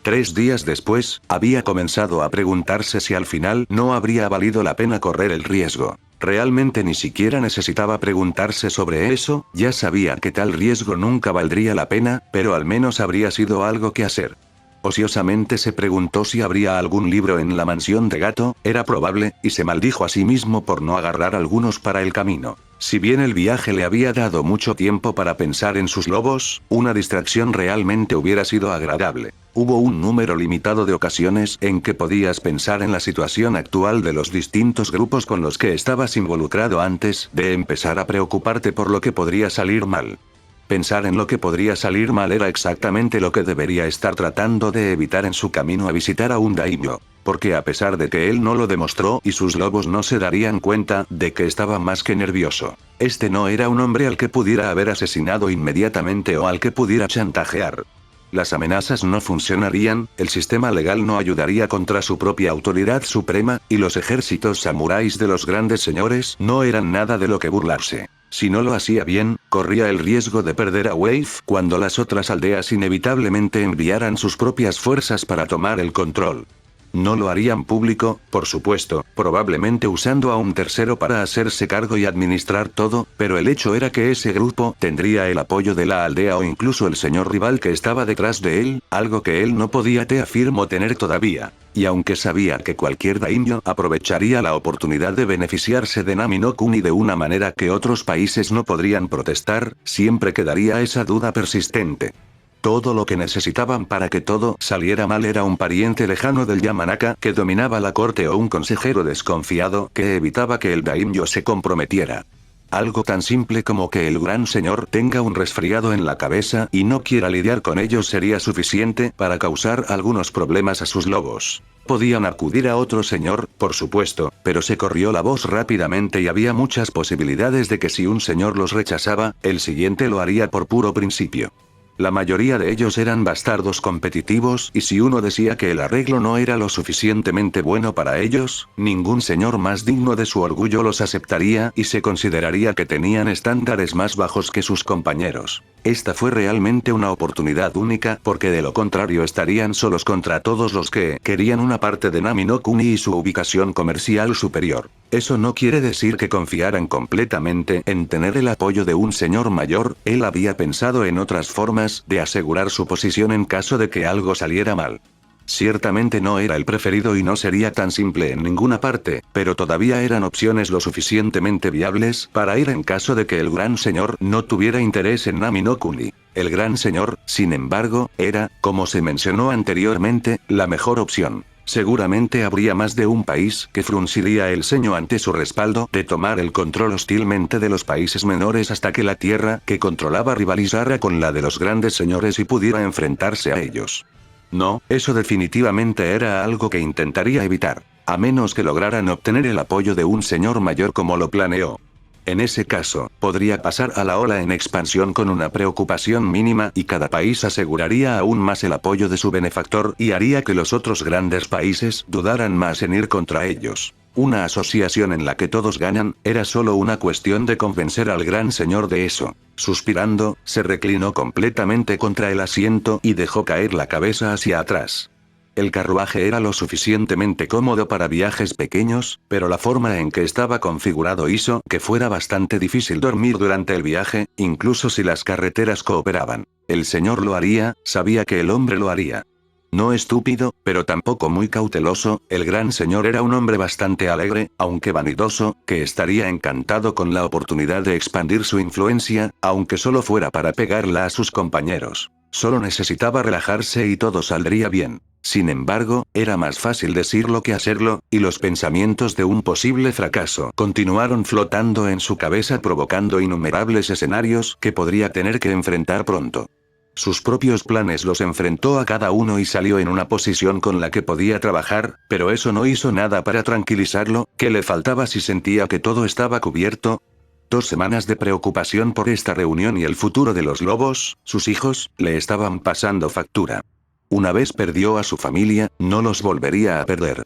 3 días después, había comenzado a preguntarse si al final no habría valido la pena correr el riesgo. Realmente ni siquiera necesitaba preguntarse sobre eso, ya sabía que tal riesgo nunca valdría la pena, pero al menos habría sido algo que hacer. Ociosamente se preguntó si habría algún libro en la mansión de gato, era probable, y se maldijo a sí mismo por no agarrar algunos para el camino. Si bien el viaje le había dado mucho tiempo para pensar en sus lobos, una distracción realmente hubiera sido agradable. Hubo un número limitado de ocasiones en que podías pensar en la situación actual de los distintos grupos con los que estabas involucrado antes de empezar a preocuparte por lo que podría salir mal. Pensar en lo que podría salir mal era exactamente lo que debería estar tratando de evitar en su camino a visitar a un daimyo. Porque a pesar de que él no lo demostró y sus lobos no se darían cuenta de que estaba más que nervioso, este no era un hombre al que pudiera haber asesinado inmediatamente o al que pudiera chantajear. Las amenazas no funcionarían, el sistema legal no ayudaría contra su propia autoridad suprema, y los ejércitos samuráis de los grandes señores no eran nada de lo que burlarse. Si no lo hacía bien, corría el riesgo de perder a Wave cuando las otras aldeas inevitablemente enviaran sus propias fuerzas para tomar el control. No lo harían público, por supuesto, probablemente usando a un tercero para hacerse cargo y administrar todo, pero el hecho era que ese grupo tendría el apoyo de la aldea o incluso el señor rival que estaba detrás de él, algo que él no podía afirmó tener todavía. Y aunque sabía que cualquier daimyo aprovecharía la oportunidad de beneficiarse de Nami no Kuni de una manera que otros países no podrían protestar, siempre quedaría esa duda persistente. Todo lo que necesitaban para que todo saliera mal era un pariente lejano del Yamanaka que dominaba la corte o un consejero desconfiado que evitaba que el daimyo se comprometiera. Algo tan simple como que el gran señor tenga un resfriado en la cabeza y no quiera lidiar con ellos sería suficiente para causar algunos problemas a sus lobos. Podían acudir a otro señor, por supuesto, pero se corrió la voz rápidamente y había muchas posibilidades de que si un señor los rechazaba, el siguiente lo haría por puro principio. La mayoría de ellos eran bastardos competitivos y si uno decía que el arreglo no era lo suficientemente bueno para ellos, ningún señor más digno de su orgullo los aceptaría y se consideraría que tenían estándares más bajos que sus compañeros. Esta fue realmente una oportunidad única porque de lo contrario estarían solos contra todos los que querían una parte de Nami no Kuni y su ubicación comercial superior. Eso no quiere decir que confiaran completamente en tener el apoyo de un señor mayor, él había pensado en otras formas de asegurar su posición en caso de que algo saliera mal. Ciertamente no era el preferido y no sería tan simple en ninguna parte, pero todavía eran opciones lo suficientemente viables para ir en caso de que el gran señor no tuviera interés en Nami no Kuni. El gran señor, sin embargo, era, como se mencionó anteriormente, la mejor opción. Seguramente habría más de un país que frunciría el ceño ante su respaldo de tomar el control hostilmente de los países menores hasta que la tierra que controlaba rivalizara con la de los grandes señores y pudiera enfrentarse a ellos. No, eso definitivamente era algo que intentaría evitar, a menos que lograran obtener el apoyo de un señor mayor como lo planeó. En ese caso, podría pasar a la ola en expansión con una preocupación mínima y cada país aseguraría aún más el apoyo de su benefactor y haría que los otros grandes países dudaran más en ir contra ellos. Una asociación en la que todos ganan, era solo una cuestión de convencer al gran señor de eso. Suspirando, se reclinó completamente contra el asiento y dejó caer la cabeza hacia atrás. El carruaje era lo suficientemente cómodo para viajes pequeños, pero la forma en que estaba configurado hizo que fuera bastante difícil dormir durante el viaje, incluso si las carreteras cooperaban. El señor lo haría, sabía que el hombre lo haría. No estúpido, pero tampoco muy cauteloso, el gran señor era un hombre bastante alegre, aunque vanidoso, que estaría encantado con la oportunidad de expandir su influencia, aunque solo fuera para pegarla a sus compañeros. Solo necesitaba relajarse y todo saldría bien. Sin embargo, era más fácil decirlo que hacerlo, y los pensamientos de un posible fracaso continuaron flotando en su cabeza provocando innumerables escenarios que podría tener que enfrentar pronto. Sus propios planes los enfrentó a cada uno y salió en una posición con la que podía trabajar, pero eso no hizo nada para tranquilizarlo. ¿Qué le faltaba si sentía que todo estaba cubierto? 2 semanas de preocupación por esta reunión y el futuro de los lobos, sus hijos, le estaban pasando factura. Una vez perdió a su familia, no los volvería a perder.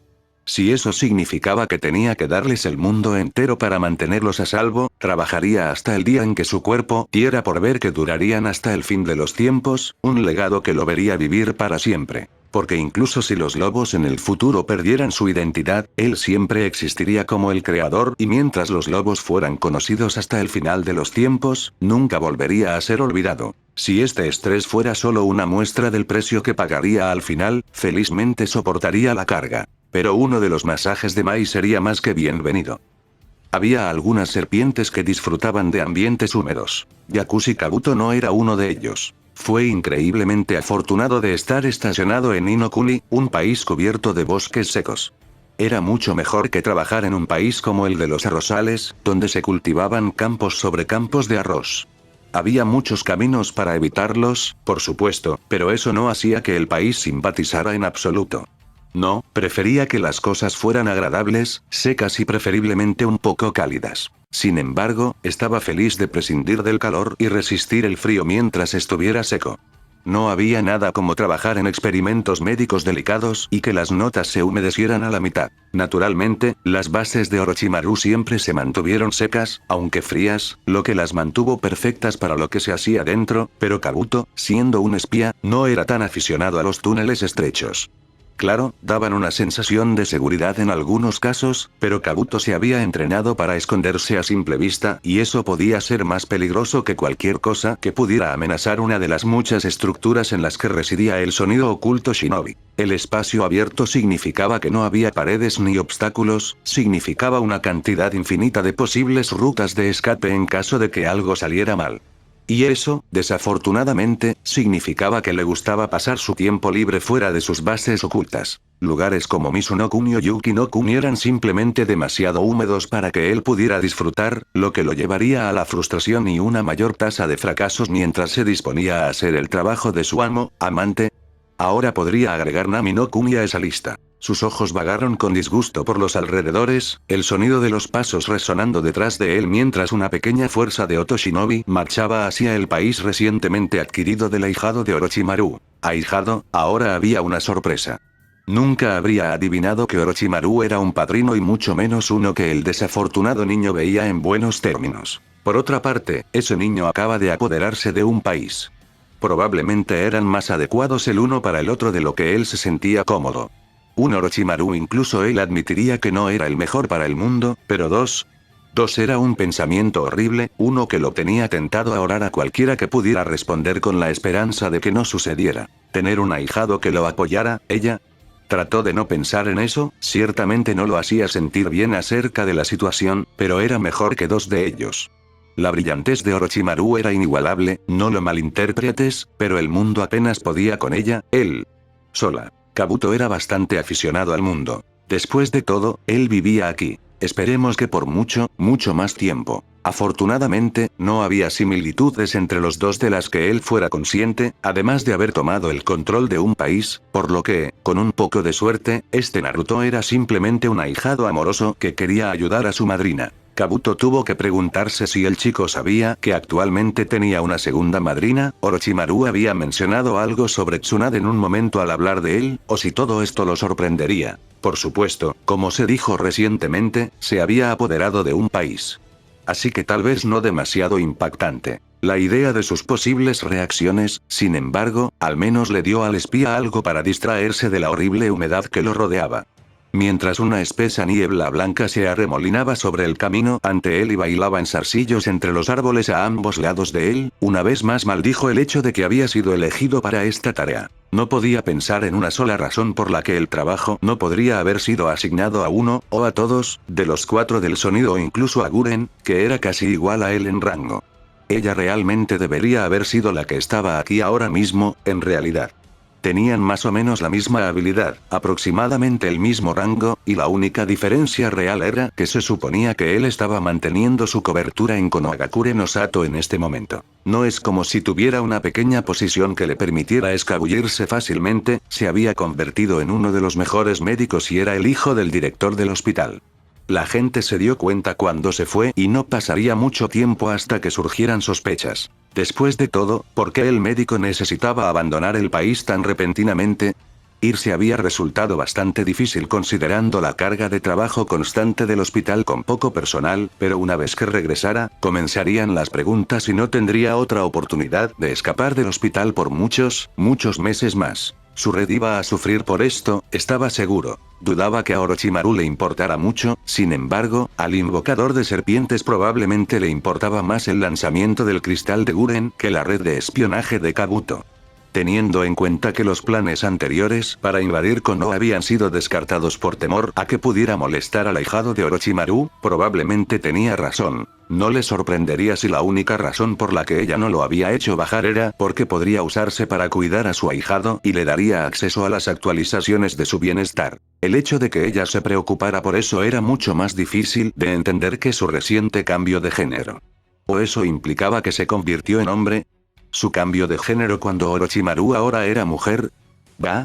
Si eso significaba que tenía que darles el mundo entero para mantenerlos a salvo, trabajaría hasta el día en que su cuerpo diera por ver que durarían hasta el fin de los tiempos, un legado que lo vería vivir para siempre. Porque incluso si los lobos en el futuro perdieran su identidad, él siempre existiría como el creador y mientras los lobos fueran conocidos hasta el final de los tiempos, nunca volvería a ser olvidado. Si este estrés fuera solo una muestra del precio que pagaría al final, felizmente soportaría la carga. Pero uno de los masajes de Mai sería más que bienvenido. Había algunas serpientes que disfrutaban de ambientes húmedos. Yakushi Kabuto no era uno de ellos. Fue increíblemente afortunado de estar estacionado en Inokuni, un país cubierto de bosques secos. Era mucho mejor que trabajar en un país como el de los arrozales, donde se cultivaban campos sobre campos de arroz. Había muchos caminos para evitarlos, por supuesto, pero eso no hacía que el país simpatizara en absoluto. No, prefería que las cosas fueran agradables, secas y preferiblemente un poco cálidas. Sin embargo, estaba feliz de prescindir del calor y resistir el frío mientras estuviera seco. No había nada como trabajar en experimentos médicos delicados y que las notas se humedecieran a la mitad. Naturalmente, las bases de Orochimaru siempre se mantuvieron secas, aunque frías, lo que las mantuvo perfectas para lo que se hacía dentro, pero Kabuto, siendo un espía, no era tan aficionado a los túneles estrechos. Claro, daban una sensación de seguridad en algunos casos, pero Kabuto se había entrenado para esconderse a simple vista, y eso podía ser más peligroso que cualquier cosa que pudiera amenazar una de las muchas estructuras en las que residía el sonido oculto Shinobi. El espacio abierto significaba que no había paredes ni obstáculos, significaba una cantidad infinita de posibles rutas de escape en caso de que algo saliera mal. Y eso, desafortunadamente, significaba que le gustaba pasar su tiempo libre fuera de sus bases ocultas. Lugares como Mizu-no-kuni o Yuki-no-kuni eran simplemente demasiado húmedos para que él pudiera disfrutar, lo que lo llevaría a la frustración y una mayor tasa de fracasos mientras se disponía a hacer el trabajo de su amo, amante. Ahora podría agregar Nami-no-kuni a esa lista. Sus ojos vagaron con disgusto por los alrededores, el sonido de los pasos resonando detrás de él mientras una pequeña fuerza de Otoshinobi marchaba hacia el país recientemente adquirido del ahijado de Orochimaru. Ahijado, ahora había una sorpresa. Nunca habría adivinado que Orochimaru era un padrino y mucho menos uno que el desafortunado niño veía en buenos términos. Por otra parte, ese niño acaba de apoderarse de un país. Probablemente eran más adecuados el uno para el otro de lo que él se sentía cómodo. Un Orochimaru incluso él admitiría que no era el mejor para el mundo, pero dos era un pensamiento horrible, uno que lo tenía tentado a orar a cualquiera que pudiera responder con la esperanza de que no sucediera. Tener un ahijado que lo apoyara, ella. Trató de no pensar en eso, ciertamente no lo hacía sentir bien acerca de la situación, pero era mejor que dos de ellos. La brillantez de Orochimaru era inigualable, no lo malinterpretes, pero el mundo apenas podía con ella, él. Sola. Kabuto era bastante aficionado al mundo. Después de todo, él vivía aquí. Esperemos que por mucho, mucho más tiempo. Afortunadamente, no había similitudes entre los dos de las que él fuera consciente, además de haber tomado el control de un país, por lo que, con un poco de suerte, este Naruto era simplemente un ahijado amoroso que quería ayudar a su madrina. Kabuto tuvo que preguntarse si el chico sabía que actualmente tenía una segunda madrina. Orochimaru había mencionado algo sobre Tsunade en un momento al hablar de él, o si todo esto lo sorprendería. Por supuesto, como se dijo recientemente, se había apoderado de un país. Así que tal vez no demasiado impactante. La idea de sus posibles reacciones, sin embargo, al menos le dio al espía algo para distraerse de la horrible humedad que lo rodeaba. Mientras una espesa niebla blanca se arremolinaba sobre el camino ante él y bailaba en zarcillos entre los árboles a ambos lados de él, una vez más maldijo el hecho de que había sido elegido para esta tarea. No podía pensar en una sola razón por la que el trabajo no podría haber sido asignado a uno, o a todos, de los cuatro del sonido o incluso a Guren, que era casi igual a él en rango. Ella realmente debería haber sido la que estaba aquí ahora mismo, en realidad. Tenían más o menos la misma habilidad, aproximadamente el mismo rango, y la única diferencia real era que se suponía que él estaba manteniendo su cobertura en Konohagakure no Sato en este momento. No es como si tuviera una pequeña posición que le permitiera escabullirse fácilmente, se había convertido en uno de los mejores médicos y era el hijo del director del hospital. La gente se dio cuenta cuando se fue y no pasaría mucho tiempo hasta que surgieran sospechas. Después de todo, ¿por qué el médico necesitaba abandonar el país tan repentinamente? Irse había resultado bastante difícil considerando la carga de trabajo constante del hospital con poco personal, pero una vez que regresara, comenzarían las preguntas y no tendría otra oportunidad de escapar del hospital por muchos, muchos meses más. Su red iba a sufrir por esto, estaba seguro. Dudaba que a Orochimaru le importara mucho, sin embargo, al invocador de serpientes probablemente le importaba más el lanzamiento del cristal de Guren que la red de espionaje de Kabuto. Teniendo en cuenta que los planes anteriores para invadir Konoha habían sido descartados por temor a que pudiera molestar al ahijado de Orochimaru, probablemente tenía razón. No le sorprendería si la única razón por la que ella no lo había hecho bajar era porque podría usarse para cuidar a su ahijado y le daría acceso a las actualizaciones de su bienestar. El hecho de que ella se preocupara por eso era mucho más difícil de entender que su reciente cambio de género. ¿O eso implicaba que se convirtió en hombre? ¿Su cambio de género cuando Orochimaru ahora era mujer?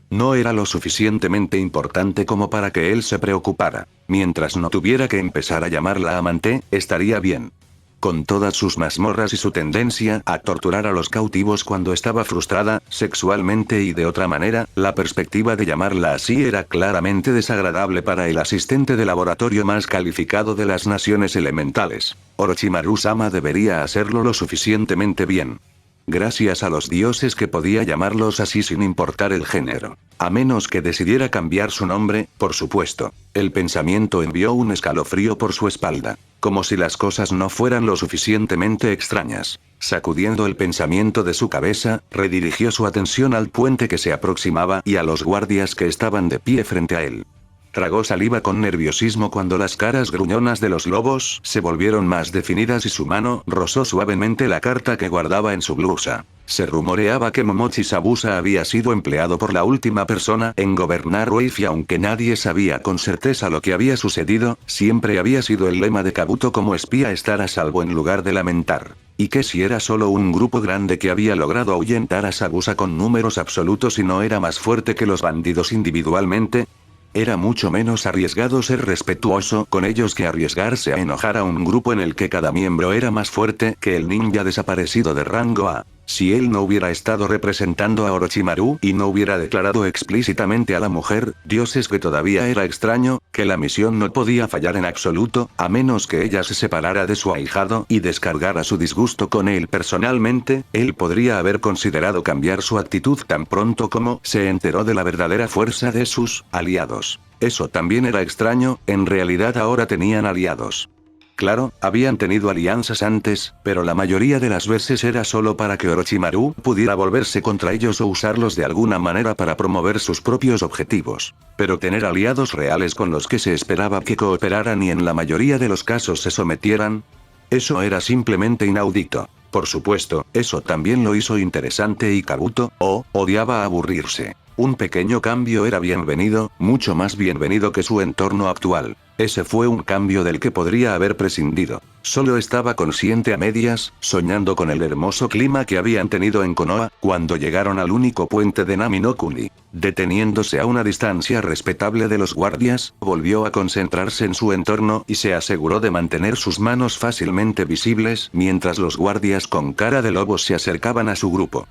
No era lo suficientemente importante como para que él se preocupara. Mientras no tuviera que empezar a llamarla amante, estaría bien. Con todas sus mazmorras y su tendencia a torturar a los cautivos cuando estaba frustrada, sexualmente y de otra manera, la perspectiva de llamarla así era claramente desagradable para el asistente de laboratorio más calificado de las naciones elementales. Orochimaru-sama debería hacerlo lo suficientemente bien. Gracias a los dioses que podía llamarlos así sin importar el género. A menos que decidiera cambiar su nombre, por supuesto. El pensamiento envió un escalofrío por su espalda. Como si las cosas no fueran lo suficientemente extrañas. Sacudiendo el pensamiento de su cabeza, redirigió su atención al puente que se aproximaba y a los guardias que estaban de pie frente a él. Tragó saliva con nerviosismo cuando las caras gruñonas de los lobos se volvieron más definidas y su mano rozó suavemente la carta que guardaba en su blusa. Se rumoreaba que Momochi Sabusa había sido empleado por la última persona en gobernar Wave y aunque nadie sabía con certeza lo que había sucedido, siempre había sido el lema de Kabuto como espía estar a salvo en lugar de lamentar. ¿Y qué si era solo un grupo grande que había logrado ahuyentar a Sabusa con números absolutos y no era más fuerte que los bandidos individualmente? Era mucho menos arriesgado ser respetuoso con ellos que arriesgarse a enojar a un grupo en el que cada miembro era más fuerte que el ninja desaparecido de rango A. Si él no hubiera estado representando a Orochimaru y no hubiera declarado explícitamente a la mujer, dioses que todavía era extraño, que la misión no podía fallar en absoluto, a menos que ella se separara de su ahijado y descargara su disgusto con él personalmente, él podría haber considerado cambiar su actitud tan pronto como se enteró de la verdadera fuerza de sus aliados. Eso también era extraño, en realidad ahora tenían aliados. Claro, habían tenido alianzas antes, pero la mayoría de las veces era solo para que Orochimaru pudiera volverse contra ellos o usarlos de alguna manera para promover sus propios objetivos. Pero tener aliados reales con los que se esperaba que cooperaran y en la mayoría de los casos se sometieran, eso era simplemente inaudito. Por supuesto, eso también lo hizo interesante y Kabuto, odiaba aburrirse. Un pequeño cambio era bienvenido, mucho más bienvenido que su entorno actual. Ese fue un cambio del que podría haber prescindido. Solo estaba consciente a medias, soñando con el hermoso clima que habían tenido en Konoha, cuando llegaron al único puente de Nami no Kuni. Deteniéndose a una distancia respetable de los guardias, volvió a concentrarse en su entorno y se aseguró de mantener sus manos fácilmente visibles mientras los guardias con cara de lobos se acercaban a su grupo.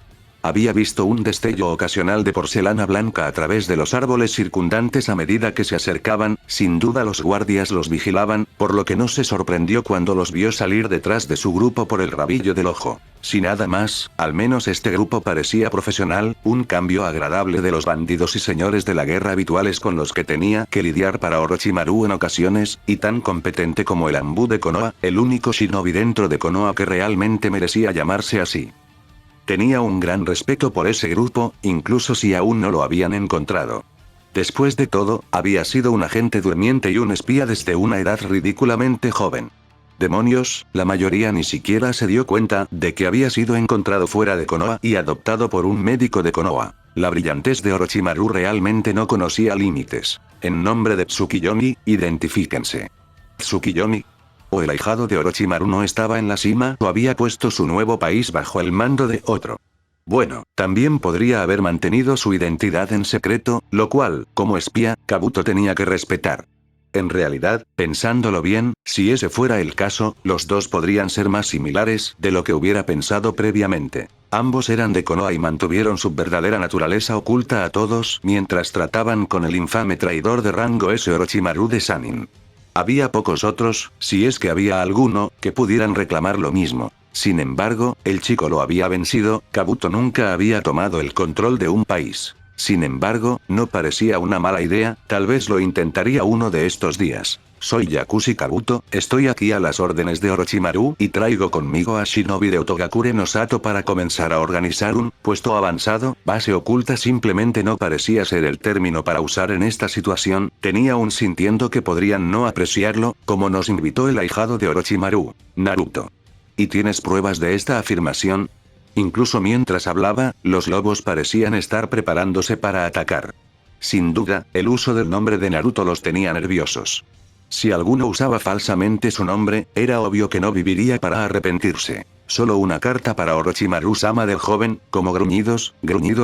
Había visto un destello ocasional de porcelana blanca a través de los árboles circundantes a medida que se acercaban, sin duda los guardias los vigilaban, por lo que no se sorprendió cuando los vio salir detrás de su grupo por el rabillo del ojo. Si nada más, al menos este grupo parecía profesional, un cambio agradable de los bandidos y señores de la guerra habituales con los que tenía que lidiar para Orochimaru en ocasiones, y tan competente como el Anbu de Konoha, el único shinobi dentro de Konoha que realmente merecía llamarse así. Tenía un gran respeto por ese grupo, incluso si aún no lo habían encontrado. Después de todo, había sido un agente durmiente y un espía desde una edad ridículamente joven. Demonios, la mayoría ni siquiera se dio cuenta de que había sido encontrado fuera de Konoha y adoptado por un médico de Konoha. La brillantez de Orochimaru realmente no conocía límites. En nombre de Tsukiyomi, identifíquense. ¿Tsukiyomi? ¿O el ahijado de Orochimaru no estaba en la cima o había puesto su nuevo país bajo el mando de otro? Bueno, también podría haber mantenido su identidad en secreto, lo cual, como espía, Kabuto tenía que respetar. En realidad, pensándolo bien, si ese fuera el caso, los dos podrían ser más similares de lo que hubiera pensado previamente. Ambos eran de Konoha y mantuvieron su verdadera naturaleza oculta a todos mientras trataban con el infame traidor de rango S Orochimaru de Sannin. Había pocos otros, si es que había alguno, que pudieran reclamar lo mismo. Sin embargo, el chico lo había vencido, Kabuto nunca había tomado el control de un país. Sin embargo, no parecía una mala idea, tal vez lo intentaría uno de estos días. Soy Yakushi Kabuto, estoy aquí a las órdenes de Orochimaru y traigo conmigo a Shinobi de Otogakure no Sato para comenzar a organizar un puesto avanzado. Base oculta simplemente no parecía ser el término para usar en esta situación, tenía un sintiendo que podrían no apreciarlo, como nos invitó el ahijado de Orochimaru, Naruto. ¿Y tienes pruebas de esta afirmación? Incluso mientras hablaba, los lobos parecían estar preparándose para atacar. Sin duda, el uso del nombre de Naruto los tenía nerviosos. Si alguno usaba falsamente su nombre, era obvio que no viviría para arrepentirse. Solo una carta para Orochimaru-sama del joven, como gruñidos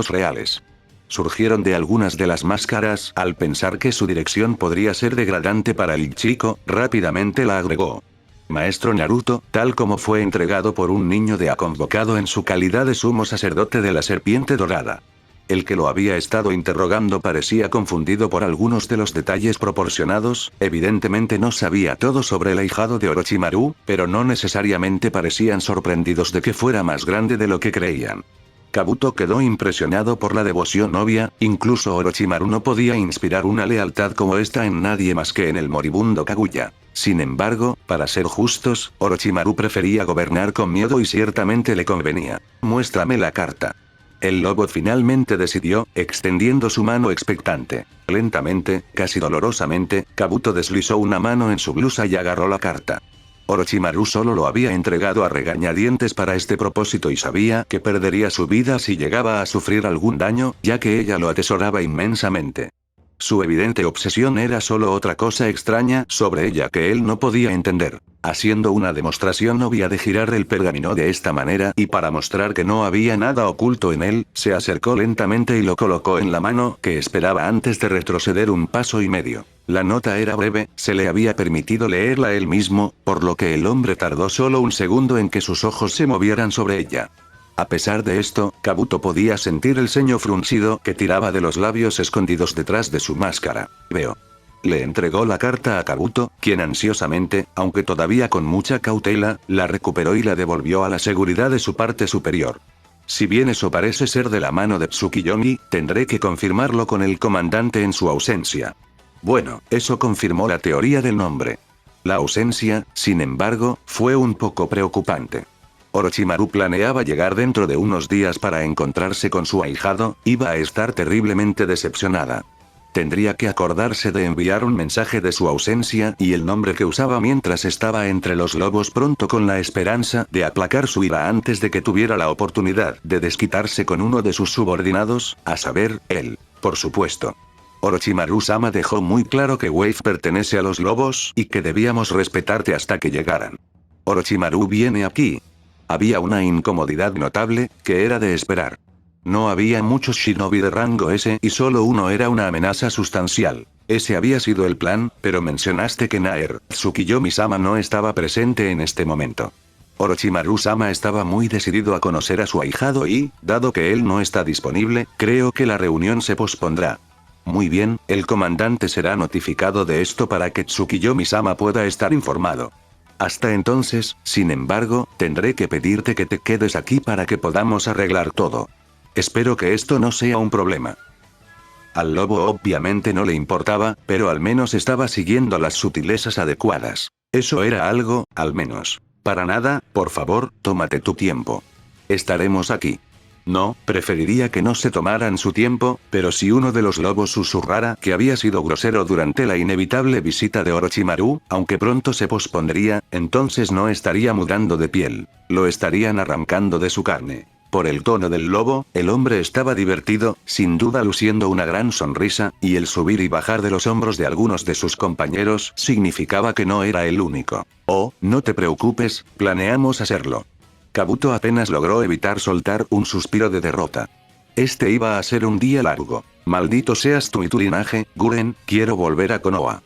reales. Surgieron de algunas de las máscaras, al pensar que su dirección podría ser degradante para el chico, rápidamente la agregó. Maestro Naruto, tal como fue entregado por un niño de A convocado en su calidad de sumo sacerdote de la serpiente dorada. El que lo había estado interrogando parecía confundido por algunos de los detalles proporcionados, evidentemente no sabía todo sobre el ahijado de Orochimaru, pero no necesariamente parecían sorprendidos de que fuera más grande de lo que creían. Kabuto quedó impresionado por la devoción obvia, incluso Orochimaru no podía inspirar una lealtad como esta en nadie más que en el moribundo Kaguya. Sin embargo, para ser justos, Orochimaru prefería gobernar con miedo y ciertamente le convenía. Muéstrame la carta. El lobo finalmente decidió, extendiendo su mano expectante. Lentamente, casi dolorosamente, Kabuto deslizó una mano en su blusa y agarró la carta. Orochimaru solo lo había entregado a regañadientes para este propósito y sabía que perdería su vida si llegaba a sufrir algún daño, ya que ella lo atesoraba inmensamente. Su evidente obsesión era solo otra cosa extraña sobre ella que él no podía entender. Haciendo una demostración obvia de girar el pergamino de esta manera y para mostrar que no había nada oculto en él, se acercó lentamente y lo colocó en la mano que esperaba antes de retroceder un paso y medio. La nota era breve, se le había permitido leerla él mismo, por lo que el hombre tardó solo un segundo en que sus ojos se movieran sobre ella. A pesar de esto, Kabuto podía sentir el ceño fruncido que tiraba de los labios escondidos detrás de su máscara. Veo. Le entregó la carta a Kabuto, quien ansiosamente, aunque todavía con mucha cautela, la recuperó y la devolvió a la seguridad de su parte superior. Si bien eso parece ser de la mano de Tsukiyomi, tendré que confirmarlo con el comandante en su ausencia. Bueno, eso confirmó la teoría del nombre. La ausencia, sin embargo, fue un poco preocupante. Orochimaru planeaba llegar dentro de unos días para encontrarse con su ahijado, iba a estar terriblemente decepcionada. Tendría que acordarse de enviar un mensaje de su ausencia y el nombre que usaba mientras estaba entre los lobos pronto con la esperanza de aplacar su ira antes de que tuviera la oportunidad de desquitarse con uno de sus subordinados, a saber, él, por supuesto. Orochimaru-sama dejó muy claro que Wave pertenece a los lobos y que debíamos respetarte hasta que llegaran. Orochimaru viene aquí. Había una incomodidad notable, que era de esperar. No había muchos shinobi de rango S y solo uno era una amenaza sustancial. Ese había sido el plan, pero mencionaste que Naer, Tsukiyomi-sama no estaba presente en este momento. Orochimaru-sama estaba muy decidido a conocer a su ahijado y, dado que él no está disponible, creo que la reunión se pospondrá. Muy bien, el comandante será notificado de esto para que Tsukiyomi-sama pueda estar informado. Hasta entonces, sin embargo, tendré que pedirte que te quedes aquí para que podamos arreglar todo. Espero que esto no sea un problema. Al lobo obviamente no le importaba, pero al menos estaba siguiendo las sutilezas adecuadas. Eso era algo, al menos. Para nada, por favor, tómate tu tiempo. Estaremos aquí. No, preferiría que no se tomaran su tiempo, pero si uno de los lobos susurrara que había sido grosero durante la inevitable visita de Orochimaru, aunque pronto se pospondría, entonces no estaría mudando de piel. Lo estarían arrancando de su carne. Por el tono del lobo, el hombre estaba divertido, sin duda luciendo una gran sonrisa, y el subir y bajar de los hombros de algunos de sus compañeros significaba que no era el único. Oh, no te preocupes, planeamos hacerlo. Kabuto apenas logró evitar soltar un suspiro de derrota. Este iba a ser un día largo. Maldito seas tú y tu linaje, Guren, quiero volver a Konoha.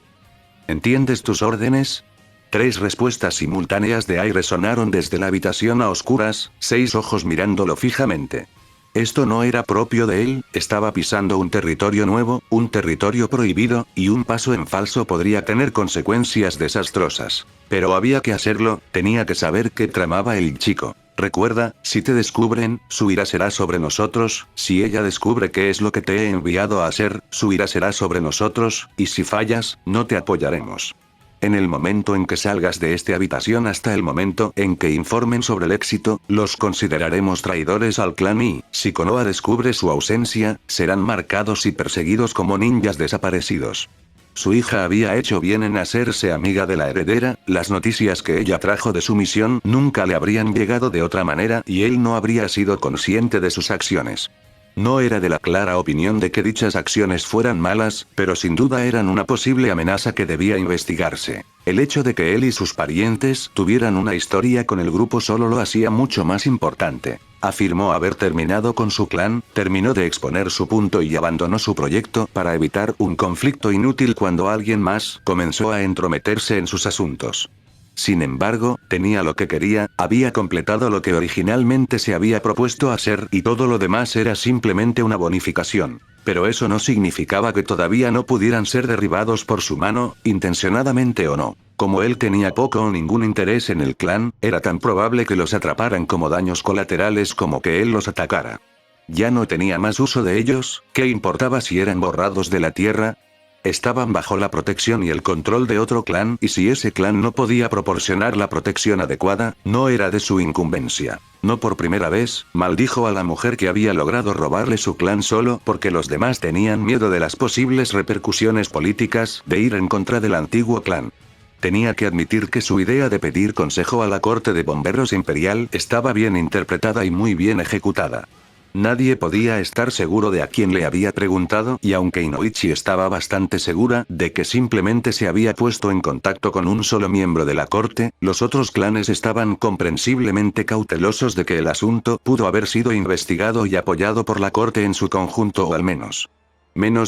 ¿Entiendes tus órdenes? 3 respuestas simultáneas de Ai resonaron desde la habitación a oscuras, 6 ojos mirándolo fijamente. Esto no era propio de él, estaba pisando un territorio nuevo, un territorio prohibido, y un paso en falso podría tener consecuencias desastrosas. Pero había que hacerlo, tenía que saber qué tramaba el chico. Recuerda, si te descubren, su ira será sobre nosotros, si ella descubre qué es lo que te he enviado a hacer, su ira será sobre nosotros, y si fallas, no te apoyaremos. En el momento en que salgas de esta habitación hasta el momento en que informen sobre el éxito, los consideraremos traidores al clan y, si Konoha descubre su ausencia, serán marcados y perseguidos como ninjas desaparecidos. Su hija había hecho bien en hacerse amiga de la heredera, las noticias que ella trajo de su misión nunca le habrían llegado de otra manera y él no habría sido consciente de sus acciones. No era de la clara opinión de que dichas acciones fueran malas, pero sin duda eran una posible amenaza que debía investigarse. El hecho de que él y sus parientes tuvieran una historia con el grupo solo lo hacía mucho más importante. Afirmó haber terminado con su clan, terminó de exponer su punto y abandonó su proyecto para evitar un conflicto inútil cuando alguien más comenzó a entrometerse en sus asuntos. Sin embargo, tenía lo que quería, había completado lo que originalmente se había propuesto hacer y todo lo demás era simplemente una bonificación. Pero eso no significaba que todavía no pudieran ser derribados por su mano, intencionadamente o no. Como él tenía poco o ningún interés en el clan, era tan probable que los atraparan como daños colaterales como que él los atacara. Ya no tenía más uso de ellos, ¿qué importaba si eran borrados de la tierra? Estaban bajo la protección y el control de otro clan y si ese clan no podía proporcionar la protección adecuada, no era de su incumbencia. No por primera vez, maldijo a la mujer que había logrado robarle su clan solo porque los demás tenían miedo de las posibles repercusiones políticas de ir en contra del antiguo clan. Tenía que admitir que su idea de pedir consejo a la corte de bomberos imperial estaba bien interpretada y muy bien ejecutada. Nadie podía estar seguro de a quién le había preguntado y aunque Inoichi estaba bastante segura de que simplemente se había puesto en contacto con un solo miembro de la corte, los otros clanes estaban comprensiblemente cautelosos de que el asunto pudo haber sido investigado y apoyado por la corte en su conjunto o al menos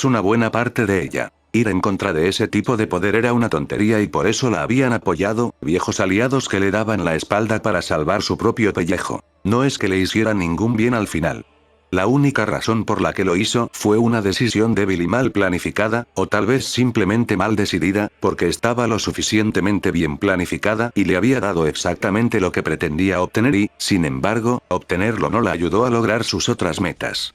una buena parte de ella. Ir en contra de ese tipo de poder era una tontería y por eso la habían apoyado, viejos aliados que le daban la espalda para salvar su propio pellejo. No es que le hiciera ningún bien al final. La única razón por la que lo hizo fue una decisión débil y mal planificada, o tal vez simplemente mal decidida, porque estaba lo suficientemente bien planificada y le había dado exactamente lo que pretendía obtener y, sin embargo, obtenerlo no la ayudó a lograr sus otras metas.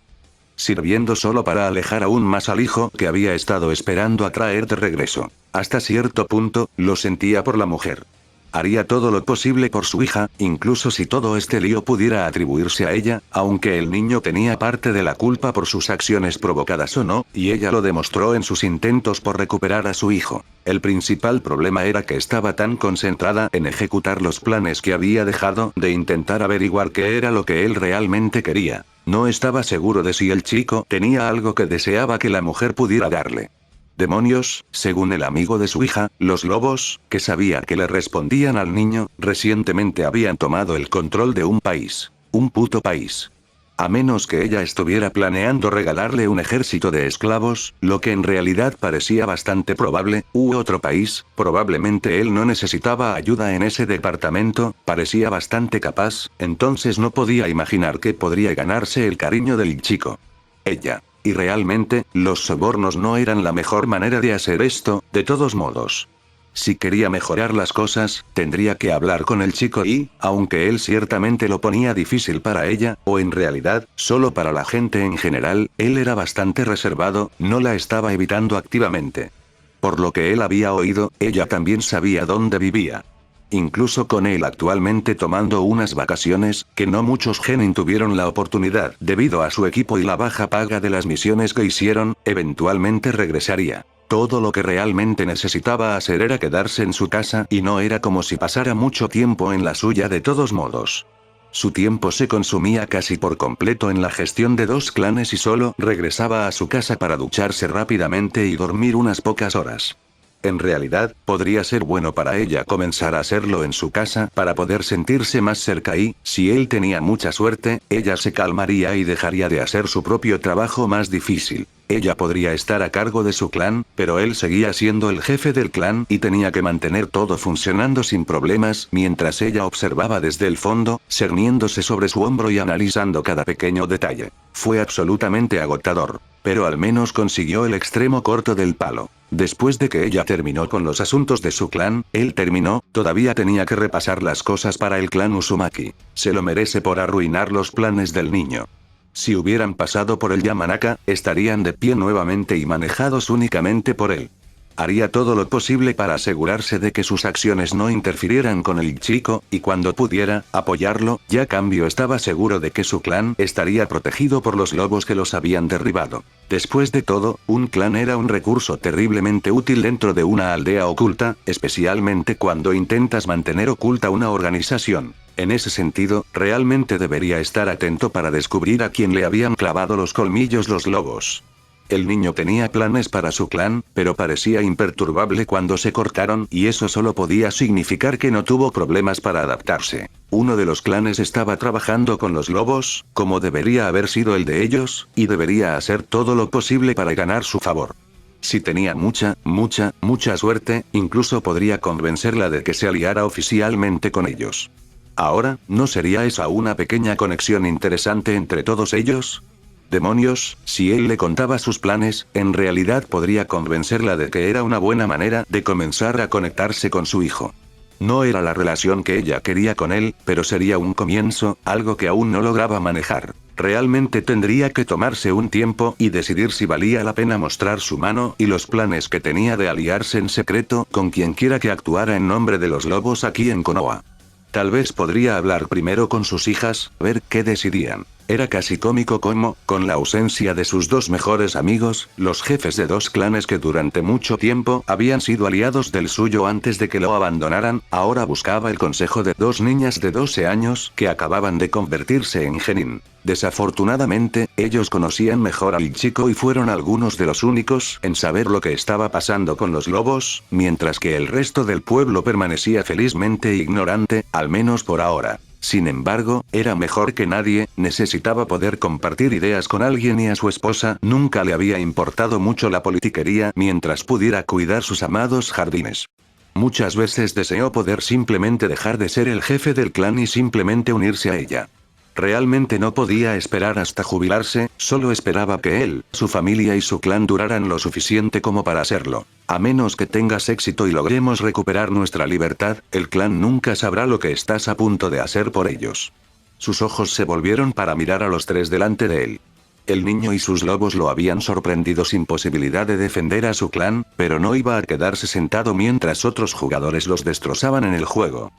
Sirviendo solo para alejar aún más al hijo que había estado esperando a traer de regreso. Hasta cierto punto, lo sentía por la mujer. Haría todo lo posible por su hija, incluso si todo este lío pudiera atribuirse a ella, aunque el niño tenía parte de la culpa por sus acciones provocadas o no, y ella lo demostró en sus intentos por recuperar a su hijo. El principal problema era que estaba tan concentrada en ejecutar los planes que había dejado de intentar averiguar qué era lo que él realmente quería. No estaba seguro de si el chico tenía algo que deseaba que la mujer pudiera darle. Demonios, según el amigo de su hija, los lobos, que sabía que le respondían al niño, recientemente habían tomado el control de un país. Un puto país. A menos que ella estuviera planeando regalarle un ejército de esclavos, lo que en realidad parecía bastante probable, u otro país, probablemente él no necesitaba ayuda en ese departamento, parecía bastante capaz, entonces no podía imaginar que podría ganarse el cariño del chico. Ella. Y realmente, los sobornos no eran la mejor manera de hacer esto, de todos modos. Si quería mejorar las cosas, tendría que hablar con el chico y, aunque él ciertamente lo ponía difícil para ella, o en realidad, solo para la gente en general, él era bastante reservado, no la estaba evitando activamente. Por lo que él había oído, ella también sabía dónde vivía. Incluso con él actualmente tomando unas vacaciones, que no muchos genin tuvieron la oportunidad debido a su equipo y la baja paga de las misiones que hicieron, eventualmente regresaría. Todo lo que realmente necesitaba hacer era quedarse en su casa y no era como si pasara mucho tiempo en la suya de todos modos. Su tiempo se consumía casi por completo en la gestión de 2 clanes y solo regresaba a su casa para ducharse rápidamente y dormir unas pocas horas. En realidad, podría ser bueno para ella comenzar a hacerlo en su casa para poder sentirse más cerca y, si él tenía mucha suerte, ella se calmaría y dejaría de hacer su propio trabajo más difícil. Ella podría estar a cargo de su clan, pero él seguía siendo el jefe del clan y tenía que mantener todo funcionando sin problemas, mientras ella observaba desde el fondo, cerniéndose sobre su hombro y analizando cada pequeño detalle. Fue absolutamente agotador, pero al menos consiguió el extremo corto del palo. Después de que ella terminó con los asuntos de su clan, él terminó, todavía tenía que repasar las cosas para el clan Uzumaki. Se lo merece por arruinar los planes del niño. Si hubieran pasado por el Yamanaka, estarían de pie nuevamente y manejados únicamente por él. Haría todo lo posible para asegurarse de que sus acciones no interfirieran con el chico, y cuando pudiera, apoyarlo, ya a cambio estaba seguro de que su clan estaría protegido por los lobos que los habían derribado. Después de todo, un clan era un recurso terriblemente útil dentro de una aldea oculta, especialmente cuando intentas mantener oculta una organización. En ese sentido, realmente debería estar atento para descubrir a quién le habían clavado los colmillos los lobos. El niño tenía planes para su clan, pero parecía imperturbable cuando se cortaron y eso solo podía significar que no tuvo problemas para adaptarse. Uno de los clanes estaba trabajando con los lobos, como debería haber sido el de ellos, y debería hacer todo lo posible para ganar su favor. Si tenía mucha suerte, incluso podría convencerla de que se aliara oficialmente con ellos. Ahora, ¿no sería esa una pequeña conexión interesante entre todos ellos? Demonios, si él le contaba sus planes, en realidad podría convencerla de que era una buena manera de comenzar a conectarse con su hijo. No era la relación que ella quería con él, pero sería un comienzo, algo que aún no lograba manejar. Realmente tendría que tomarse un tiempo y decidir si valía la pena mostrar su mano y los planes que tenía de aliarse en secreto con quien quiera que actuara en nombre de los lobos aquí en Konoha. Tal vez podría hablar primero con sus hijas, ver qué decidían. Era casi cómico cómo, con la ausencia de sus dos mejores amigos, los jefes de dos clanes que durante mucho tiempo habían sido aliados del suyo antes de que lo abandonaran, ahora buscaba el consejo de dos niñas de 12 años que acababan de convertirse en genin. Desafortunadamente, ellos conocían mejor al chico y fueron algunos de los únicos en saber lo que estaba pasando con los lobos, mientras que el resto del pueblo permanecía felizmente ignorante, al menos por ahora. Sin embargo, era mejor que nadie, necesitaba poder compartir ideas con alguien y a su esposa nunca le había importado mucho la politiquería mientras pudiera cuidar sus amados jardines. Muchas veces deseó poder simplemente dejar de ser el jefe del clan y simplemente unirse a ella. Realmente no podía esperar hasta jubilarse, solo esperaba que él, su familia y su clan duraran lo suficiente como para hacerlo. A menos que tengas éxito y logremos recuperar nuestra libertad, el clan nunca sabrá lo que estás a punto de hacer por ellos. Sus ojos se volvieron para mirar a los tres delante de él. El niño y sus lobos lo habían sorprendido sin posibilidad de defender a su clan, pero no iba a quedarse sentado mientras otros jugadores los destrozaban en el juego.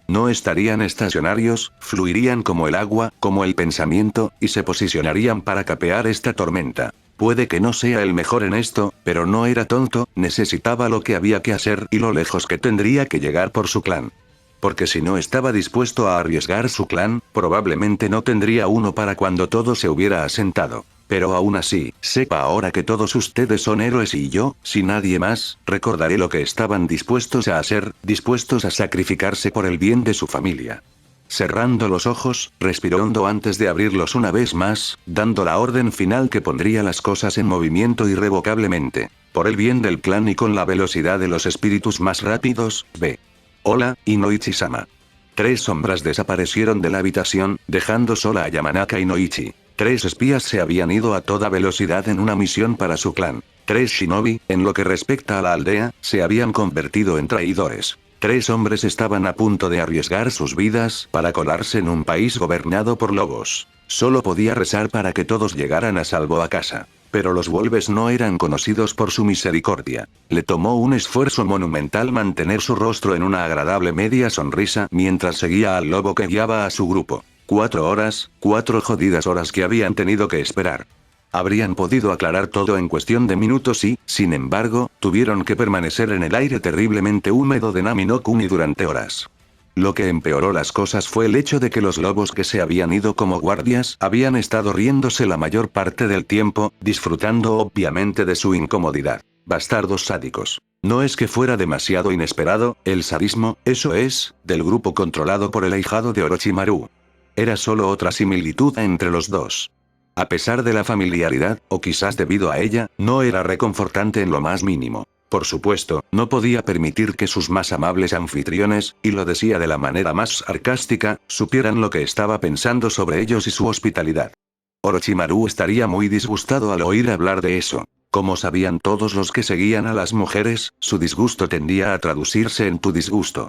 No estarían estacionarios, fluirían como el agua, como el pensamiento, y se posicionarían para capear esta tormenta. Puede que no sea el mejor en esto, pero no era tonto, necesitaba lo que había que hacer y lo lejos que tendría que llegar por su clan. Porque si no estaba dispuesto a arriesgar su clan, probablemente no tendría uno para cuando todo se hubiera asentado. Pero aún así, sepa ahora que todos ustedes son héroes y yo, si nadie más, recordaré lo que estaban dispuestos a hacer, dispuestos a sacrificarse por el bien de su familia. Cerrando los ojos, respiró hondo antes de abrirlos una vez más, dando la orden final que pondría las cosas en movimiento irrevocablemente. Por el bien del clan y con la velocidad de los espíritus más rápidos, ve. Hola, Inoichi-sama. 3 sombras desaparecieron de la habitación, dejando sola a Yamanaka y Noichi. 3 espías se habían ido a toda velocidad en una misión para su clan. 3 shinobi, en lo que respecta a la aldea, se habían convertido en traidores. 3 hombres estaban a punto de arriesgar sus vidas para colarse en un país gobernado por lobos. Solo podía rezar para que todos llegaran a salvo a casa. Pero los Wolves no eran conocidos por su misericordia. Le tomó un esfuerzo monumental mantener su rostro en una agradable media sonrisa mientras seguía al lobo que guiaba a su grupo. 4 horas, 4 jodidas horas que habían tenido que esperar. Habrían podido aclarar todo en cuestión de minutos y, sin embargo, tuvieron que permanecer en el aire terriblemente húmedo de Nami no Kuni durante horas. Lo que empeoró las cosas fue el hecho de que los lobos que se habían ido como guardias habían estado riéndose la mayor parte del tiempo, disfrutando obviamente de su incomodidad. Bastardos sádicos. No es que fuera demasiado inesperado, el sadismo, eso es, del grupo controlado por el ahijado de Orochimaru. Era solo otra similitud entre los dos. A pesar de la familiaridad, o quizás debido a ella, no era reconfortante en lo más mínimo. Por supuesto, no podía permitir que sus más amables anfitriones, y lo decía de la manera más sarcástica, supieran lo que estaba pensando sobre ellos y su hospitalidad. Orochimaru estaría muy disgustado al oír hablar de eso. Como sabían todos los que seguían a las mujeres, su disgusto tendía a traducirse en tu disgusto.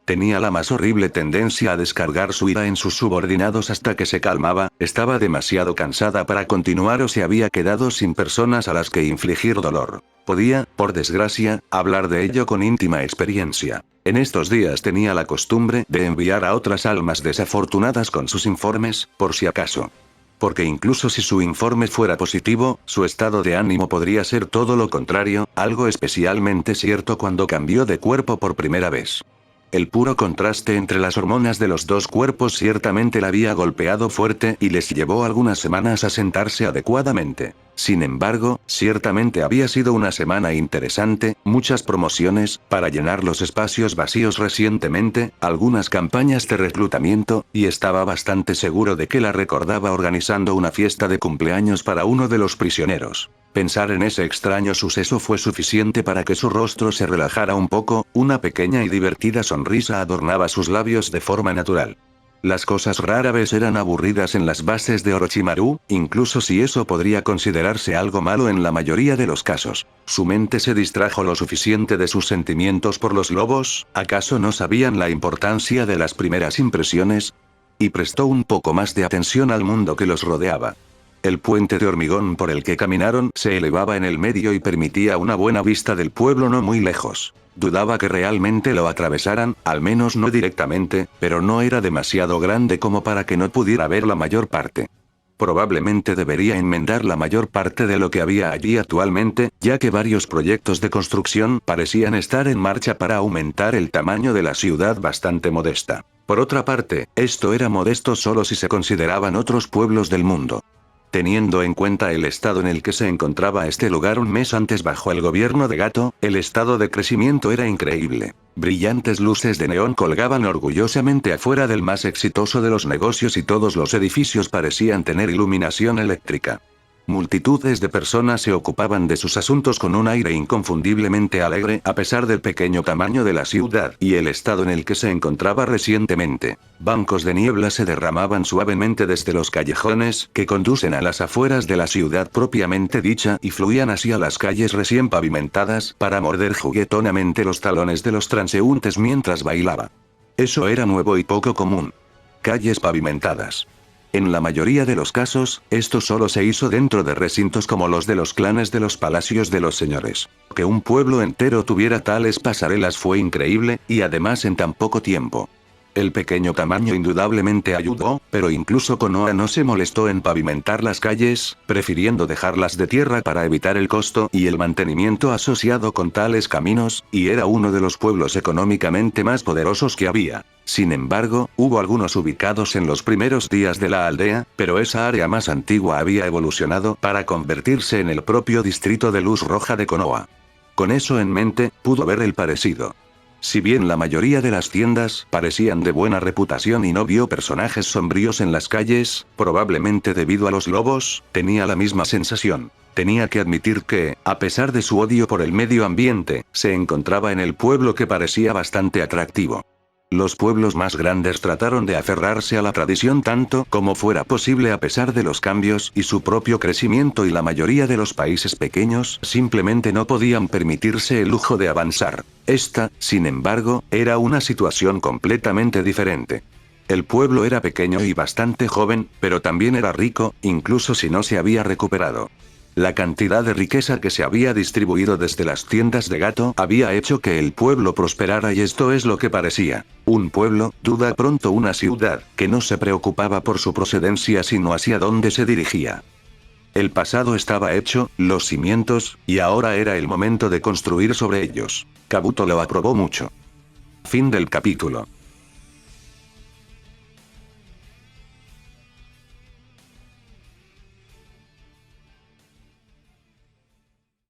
Tenía la más horrible tendencia a descargar su ira en sus subordinados hasta que se calmaba, estaba demasiado cansada para continuar o se había quedado sin personas a las que infligir dolor. Podía, por desgracia, hablar de ello con íntima experiencia. En estos días tenía la costumbre de enviar a otras almas desafortunadas con sus informes, por si acaso. Porque incluso si su informe fuera positivo, su estado de ánimo podría ser todo lo contrario, algo especialmente cierto cuando cambió de cuerpo por primera vez. El puro contraste entre las hormonas de los dos cuerpos ciertamente la había golpeado fuerte y les llevó algunas semanas a sentarse adecuadamente. Sin embargo, ciertamente había sido una semana interesante, muchas promociones, para llenar los espacios vacíos recientemente, algunas campañas de reclutamiento, y estaba bastante seguro de que la recordaba organizando una fiesta de cumpleaños para uno de los prisioneros. Pensar en ese extraño suceso fue suficiente para que su rostro se relajara un poco, una pequeña y divertida sonrisa adornaba sus labios de forma natural. Las cosas rara vez eran aburridas en las bases de Orochimaru, incluso si eso podría considerarse algo malo en la mayoría de los casos. Su mente se distrajo lo suficiente de sus sentimientos por los lobos, ¿acaso no sabían la importancia de las primeras impresiones? Y prestó un poco más de atención al mundo que los rodeaba. El puente de hormigón por el que caminaron se elevaba en el medio y permitía una buena vista del pueblo no muy lejos. Dudaba que realmente lo atravesaran, al menos no directamente, pero no era demasiado grande como para que no pudiera ver la mayor parte. Probablemente debería enmendar la mayor parte de lo que había allí actualmente, ya que varios proyectos de construcción parecían estar en marcha para aumentar el tamaño de la ciudad bastante modesta. Por otra parte, esto era modesto solo si se consideraban otros pueblos del mundo. Teniendo en cuenta el estado en el que se encontraba este lugar un mes antes bajo el gobierno de Gato, el estado de crecimiento era increíble. Brillantes luces de neón colgaban orgullosamente afuera del más exitoso de los negocios y todos los edificios parecían tener iluminación eléctrica. Multitudes de personas se ocupaban de sus asuntos con un aire inconfundiblemente alegre a pesar del pequeño tamaño de la ciudad y el estado en el que se encontraba recientemente. Bancos de niebla se derramaban suavemente desde los callejones que conducen a las afueras de la ciudad propiamente dicha y fluían hacia las calles recién pavimentadas para morder juguetonamente los talones de los transeúntes mientras bailaba. Eso era nuevo y poco común. Calles pavimentadas. En la mayoría de los casos, esto solo se hizo dentro de recintos como los de los clanes de los palacios de los señores. Que un pueblo entero tuviera tales pasarelas fue increíble, y además en tan poco tiempo. El pequeño tamaño indudablemente ayudó, pero incluso Konoha no se molestó en pavimentar las calles, prefiriendo dejarlas de tierra para evitar el costo y el mantenimiento asociado con tales caminos, y era uno de los pueblos económicamente más poderosos que había. Sin embargo, hubo algunos ubicados en los primeros días de la aldea, pero esa área más antigua había evolucionado para convertirse en el propio distrito de luz roja de Konoha. Con eso en mente, pudo ver el parecido. Si bien la mayoría de las tiendas parecían de buena reputación y no vio personajes sombríos en las calles, probablemente debido a los lobos, tenía la misma sensación. Tenía que admitir que, a pesar de su odio por el medio ambiente, se encontraba en el pueblo que parecía bastante atractivo. Los pueblos más grandes trataron de aferrarse a la tradición tanto como fuera posible a pesar de los cambios y su propio crecimiento y la mayoría de los países pequeños simplemente no podían permitirse el lujo de avanzar. Esta, sin embargo, era una situación completamente diferente. El pueblo era pequeño y bastante joven, pero también era rico, incluso si no se había recuperado. La cantidad de riqueza que se había distribuido desde las tiendas de Gato había hecho que el pueblo prosperara y esto es lo que parecía. Un pueblo, duda pronto una ciudad, que no se preocupaba por su procedencia sino hacia dónde se dirigía. El pasado estaba hecho, los cimientos, y ahora era el momento de construir sobre ellos. Kabuto lo aprobó mucho. Fin del capítulo.